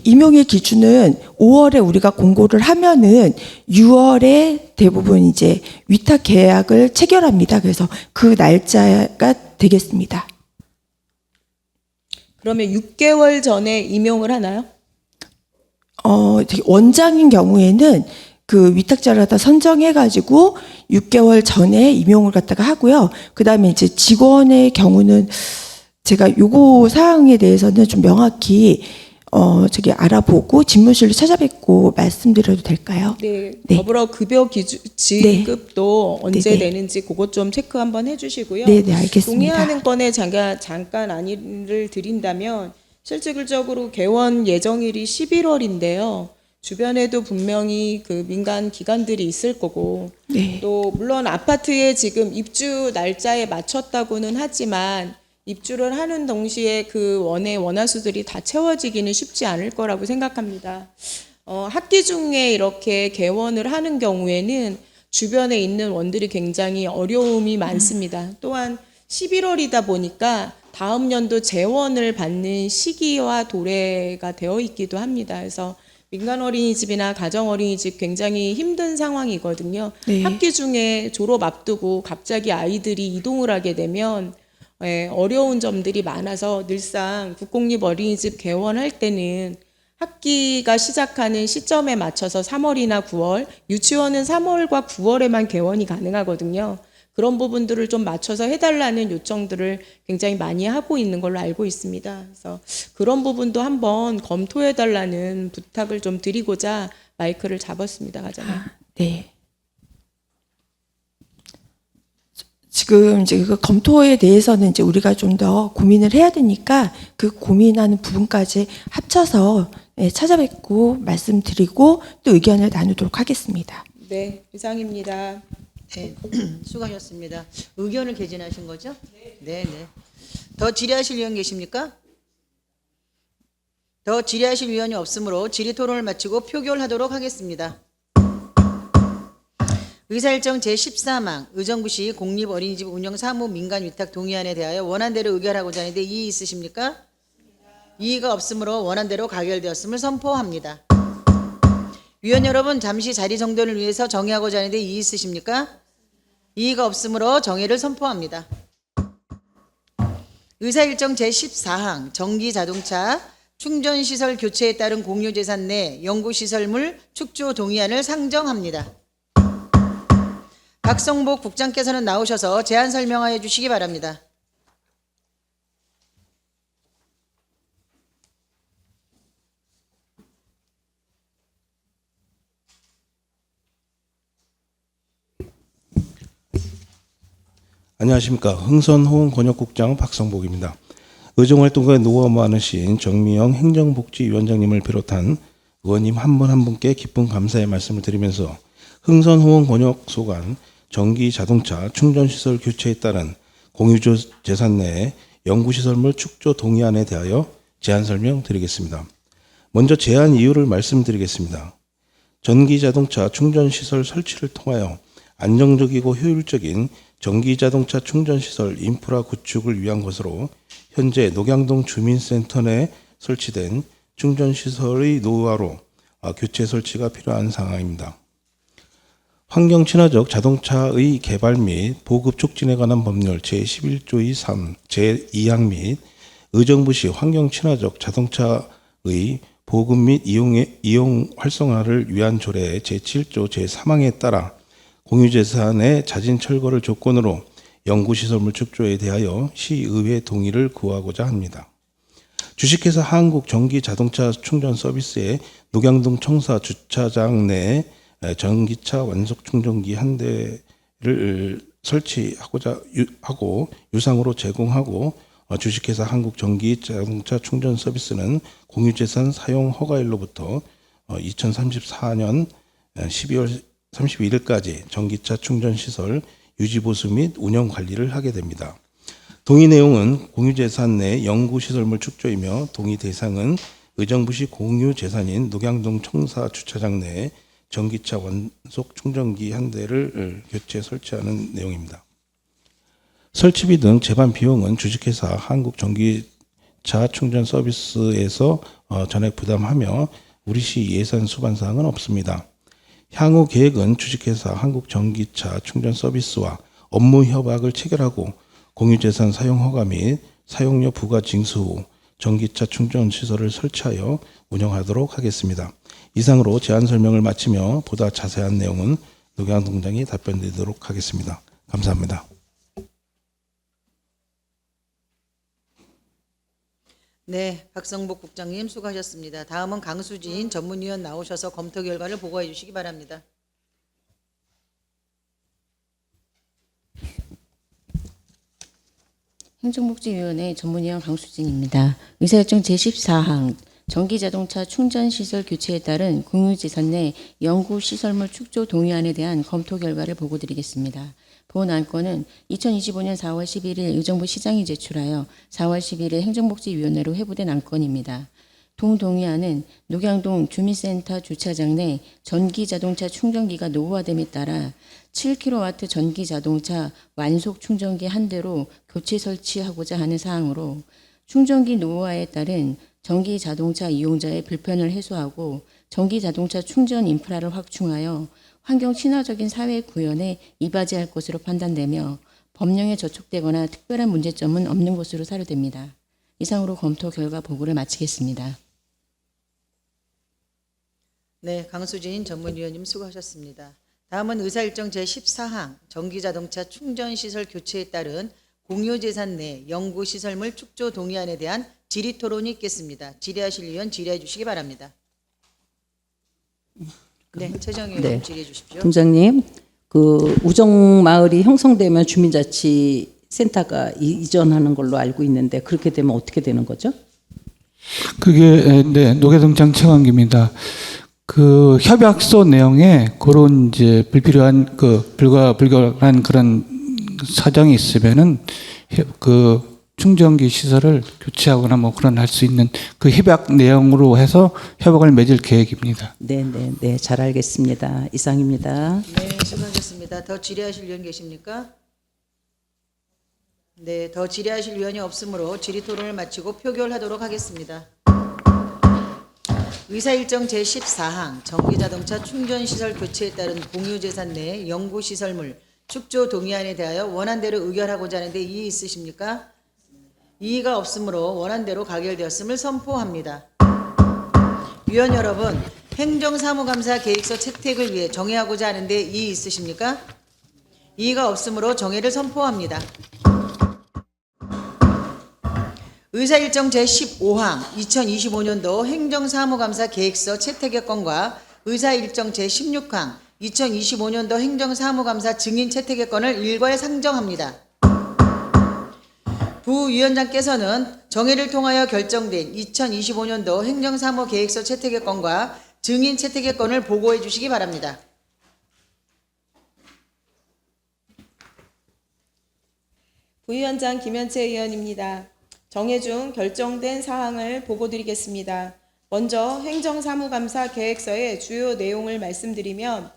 임용일 기준은 5월에 우리가 공고를 하면은 6월에 대부분 이제 위탁 계약을 체결합니다. 그래서 그 날짜가 되겠습니다. 그러면 6개월 전에 임용을 하나요? 원장인 경우에는 그 위탁자를 갖다 선정해가지고 6개월 전에 임용을 갖다가 하고요. 그 다음에 이제 직원의 경우는 제가 요거 사항에 대해서는 좀 명확히 알아보고 집무실로 찾아뵙고 말씀드려도 될까요? 네. 더불어 급여 지급도 언제 내는지 그것 좀 체크 한번 해주시고요. 네, 알겠습니다. 동의하는 건에 잠깐 안의를 드린다면 실질적으로 개원 예정일이 11월인데요. 주변에도 분명히 그 민간 기관들이 있을 거고 또 물론 아파트에 지금 입주 날짜에 맞췄다고는 하지만 입주를 하는 동시에 그 원화수들이 다 채워지기는 쉽지 않을 거라고 생각합니다. 학기 중에 이렇게 개원을 하는 경우에는 주변에 있는 원들이 굉장히 어려움이 많습니다. 또한 11월이다 보니까 다음 연도 재원을 받는 시기와 도래가 되어 있기도 합니다. 그래서 민간 어린이집이나 가정 어린이집 굉장히 힘든 상황이거든요. 네. 학기 중에 졸업 앞두고 갑자기 아이들이 이동을 하게 되면 어려운 점들이 많아서 늘상 국공립 어린이집 개원할 때는 학기가 시작하는 시점에 맞춰서 3월이나 9월, 유치원은 3월과 9월에만 개원이 가능하거든요. 그런 부분들을 좀 맞춰서 해달라는 요청들을 굉장히 많이 하고 있는 걸로 알고 있습니다. 그래서 그런 부분도 한번 검토해달라는 부탁을 좀 드리고자 마이크를 잡았습니다, 과장님. 네. 지금 이제 그 검토에 대해서는 이제 우리가 좀 더 고민을 해야 되니까 그 고민하는 부분까지 합쳐서 찾아뵙고 말씀드리고 또 의견을 나누도록 하겠습니다. 네, 이상입니다. 네, 수고하셨습니다. 의견을 개진하신 거죠? 네, 네. 더 질의하실 의원 계십니까? 더 질의하실 의원이 없으므로 질의 토론을 마치고 표결하도록 하겠습니다. 의사일정 제14망 의정부시 공립어린이집 운영 사무 민간 위탁 동의안에 대하여 원안대로 의결하고자 하는데 이의 있으십니까? 이의가 없으므로 원안대로 가결되었음을 선포합니다. 위원 여러분, 잠시 자리 정돈을 위해서 정의하고자 하는데 이의 있으십니까? 이의가 없으므로 정의를 선포합니다. 의사일정 제14항 전기자동차 충전시설 교체에 따른 공유재산 내 연구시설물 축조 동의안을 상정합니다. 박성복 국장께서는 나오셔서 제안 설명하여 주시기 바랍니다. 안녕하십니까. 흥선호응권역국장 박성복입니다. 의정활동가에 노고 많으신 정미영 행정복지위원장님을 비롯한 의원님 한 분 한 분께 깊은 감사의 말씀을 드리면서 흥선호응권역소관 전기자동차 충전시설 교체에 따른 공유재산 내 연구시설물 축조 동의안에 대하여 제안 설명드리겠습니다. 먼저 제안 이유를 말씀드리겠습니다. 전기자동차 충전시설 설치를 통하여 안정적이고 효율적인 전기자동차 충전시설 인프라 구축을 위한 것으로 현재 녹양동 주민센터 내 설치된 충전시설의 노후화로 교체 설치가 필요한 상황입니다. 환경친화적 자동차의 개발 및 보급 촉진에 관한 법률 제11조의 3, 제2항 및 의정부시 환경친화적 자동차의 보급 및 이용 활성화를 위한 조례 제7조 제3항에 따라 공유재산의 자진 철거를 조건으로 연구시설물 축조에 대하여 시의회 동의를 구하고자 합니다. 주식회사 한국전기자동차 충전서비스의 녹양동 청사 주차장 내 전기차 완속 충전기 한 대를 설치하고자 하고 유상으로 제공하고 주식회사 한국전기자동차 충전서비스는 공유재산 사용 허가일로부터 2034년 12월 31일까지 전기차 충전시설 유지보수 및 운영 관리를 하게 됩니다. 동의 내용은 공유재산 내 연구시설물 축조이며 동의 대상은 의정부시 공유재산인 녹양동 청사 주차장 내에 전기차 완속 충전기 한 대를 교체 설치하는 내용입니다. 설치비 등 제반 비용은 주식회사 한국전기차 충전 서비스에서 전액 부담하며 우리시 예산 수반 사항은 없습니다. 향후 계획은 주식회사 한국전기차 충전 서비스와 업무 협약을 체결하고 공유재산 사용 허가 및 사용료 부과 징수 후 전기차 충전 시설을 설치하여 운영하도록 하겠습니다. 이상으로 제안 설명을 마치며 보다 자세한 내용은 녹양동장이 답변드리도록 하겠습니다. 감사합니다. 네, 박성복 국장님 수고하셨습니다. 다음은 강수진 전문위원 나오셔서 검토 결과를 보고해 주시기 바랍니다. 행정복지위원회 전문위원 강수진입니다. 의사일정 제14항 전기자동차 충전시설 교체에 따른 공유재산 내 연구시설물 축조 동의안에 대한 검토 결과를 보고드리겠습니다. 본 안건은 2025년 4월 11일 의정부 시장이 제출하여 4월 11일 행정복지위원회로 회부된 안건입니다. 동동의안은 녹양동 주민센터 주차장 내 전기자동차 충전기가 노후화됨에 따라 7kW 전기자동차 완속 충전기 한 대로 교체 설치하고자 하는 사항으로 충전기 노후화에 따른 전기자동차 이용자의 불편을 해소하고 전기자동차 충전 인프라를 확충하여 환경 친화적인 사회 구현에 이바지할 것으로 판단되며 법령에 저촉되거나 특별한 문제점은 없는 것으로 사료됩니다. 이상으로 검토 결과 보고를 마치겠습니다. 네, 강수진 전문위원님 수고하셨습니다. 다음은 의사일정 제14항 전기자동차 충전시설 교체에 따른 공유재산 내 연구시설물 축조 동의안에 대한 질의토론이 있겠습니다. 질의하실 위원 질의해 주시기 바랍니다. 네, 최정희 의원 질의해 주십시오. 팀장님, 그 우정마을이 형성되면 주민자치센터가 이전하는 걸로 알고 있는데 그렇게 되면 어떻게 되는 거죠? 그게 네, 노계동장 최광기입니다. 그 협약서 내용에 그런 이제 불필요한 불가한 그런 사정이 있으면은 그 충전기 시설을 교체하거나 뭐 그런 할 수 있는 그 협약 내용으로 해서 협약을 맺을 계획입니다. 네, 잘 알겠습니다. 이상입니다. 네, 수고하셨습니다. 더 질의하실 위원 계십니까? 네, 더 질의하실 위원이 없으므로 질의 토론을 마치고 표결하도록 하겠습니다. 의사일정 제14항 전기자동차 충전시설 교체에 따른 공유재산 내 연구시설물 축조 동의안에 대하여 원안대로 의결하고자 하는데 이의 있으십니까? 이의가 없으므로 원안대로 가결되었음을 선포합니다. 위원 여러분, 행정사무감사 계획서 채택을 위해 정회하고자 하는데 이의 있으십니까? 이의가 없으므로 정회를 선포합니다. 의사일정 제15항 2025년도 행정사무감사 계획서 채택의 건과 의사일정 제16항 2025년도 행정사무감사 증인 채택의 건을 일괄 상정합니다. 부위원장께서는 정회를 통하여 결정된 2025년도 행정사무 계획서 채택의 건과 증인 채택의 건을 보고해 주시기 바랍니다. 부위원장 김현채 의원입니다. 정회 중 결정된 사항을 보고드리겠습니다. 먼저 행정사무감사 계획서의 주요 내용을 말씀드리면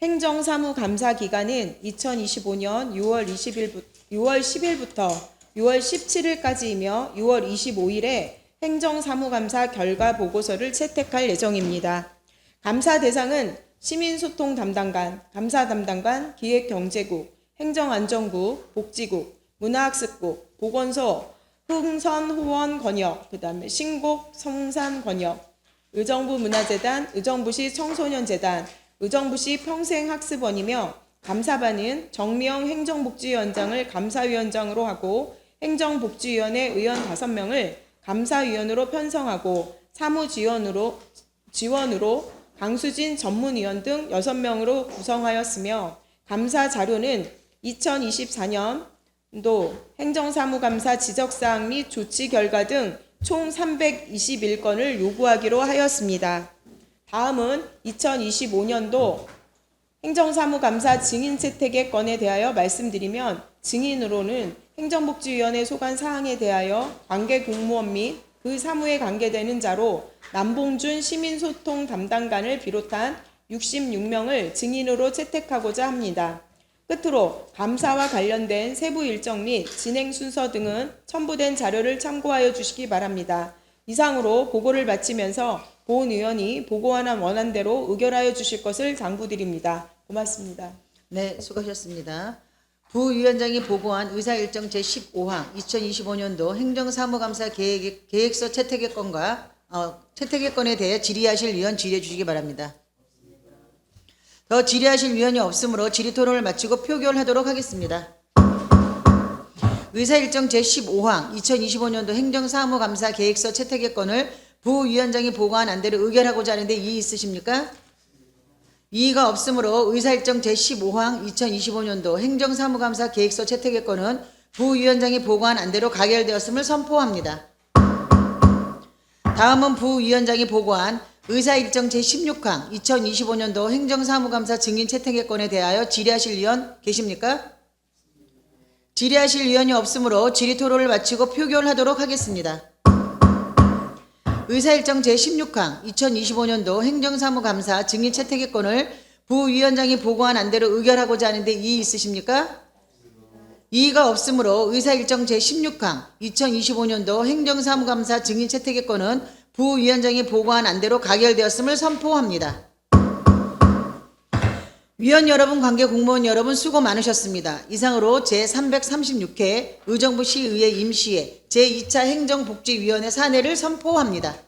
행정사무감사 기간은 2025년 6월 10일부터 6월 17일까지이며 6월 25일에 행정사무감사 결과 보고서를 채택할 예정입니다. 감사 대상은 시민소통 담당관, 감사 담당관, 기획경제국, 행정안전국, 복지국, 문화학습국, 보건소, 흥선호원 권역, 그다음에 신곡 성산 권역, 의정부 문화재단, 의정부시 청소년재단, 의정부시 평생학습원이며 감사반은 정미영 행정복지위원장을 감사위원장으로 하고 행정복지위원회 의원 5명을 감사위원으로 편성하고 사무지원으로 강수진 전문위원 등 6명으로 구성하였으며 감사 자료는 2024년도 행정사무감사 지적사항 및 조치 결과 등 총 321건을 요구하기로 하였습니다. 다음은 2025년도 행정사무감사 증인 채택의 건에 대하여 말씀드리면 증인으로는 행정복지위원회 소관 사항에 대하여 관계 공무원 및 그 사무에 관계되는 자로 남봉준 시민소통 담당관을 비롯한 66명을 증인으로 채택하고자 합니다. 끝으로 감사와 관련된 세부 일정 및 진행 순서 등은 첨부된 자료를 참고하여 주시기 바랍니다. 이상으로 보고를 마치면서 보은 의원이 보고한 원안대로 의결하여 주실 것을 당부드립니다. 고맙습니다. 네, 수고하셨습니다. 부위원장이 보고한 의사일정 제15항 2025년도 행정사무감사 계획서 채택의 건과 채택의 건에 대해 질의하실 위원 질의해 주시기 바랍니다. 더 질의하실 위원이 없으므로 질의 토론을 마치고 표결하도록 하겠습니다. 의사일정 제15항 2025년도 행정사무감사 계획서 채택의 건을 부위원장이 보고한 안대로 의결하고자 하는데 이의 있으십니까? 이의가 없으므로 의사일정 제15항 2025년도 행정사무감사 계획서 채택의 건은 부위원장이 보고한 안대로 가결되었음을 선포합니다. 다음은 부위원장이 보고한 의사일정 제16항 2025년도 행정사무감사 증인 채택의 건에 대하여 질의하실 위원 계십니까? 질의하실 위원이 없으므로 질의 토론을 마치고 표결하도록 하겠습니다. 의사일정 제16항 2025년도 행정사무감사 증인 채택의건을 부위원장이 보고한 안대로 의결하고자 하는데 이의 있으십니까? 이의가 없으므로 의사일정 제16항 2025년도 행정사무감사 증인 채택의건은 부위원장이 보고한 안대로 가결되었음을 선포합니다. 위원 여러분, 관계 공무원 여러분 수고 많으셨습니다. 이상으로 제336회 의정부 시의회 임시회 제2차 행정복지위원회 사내를 선포합니다.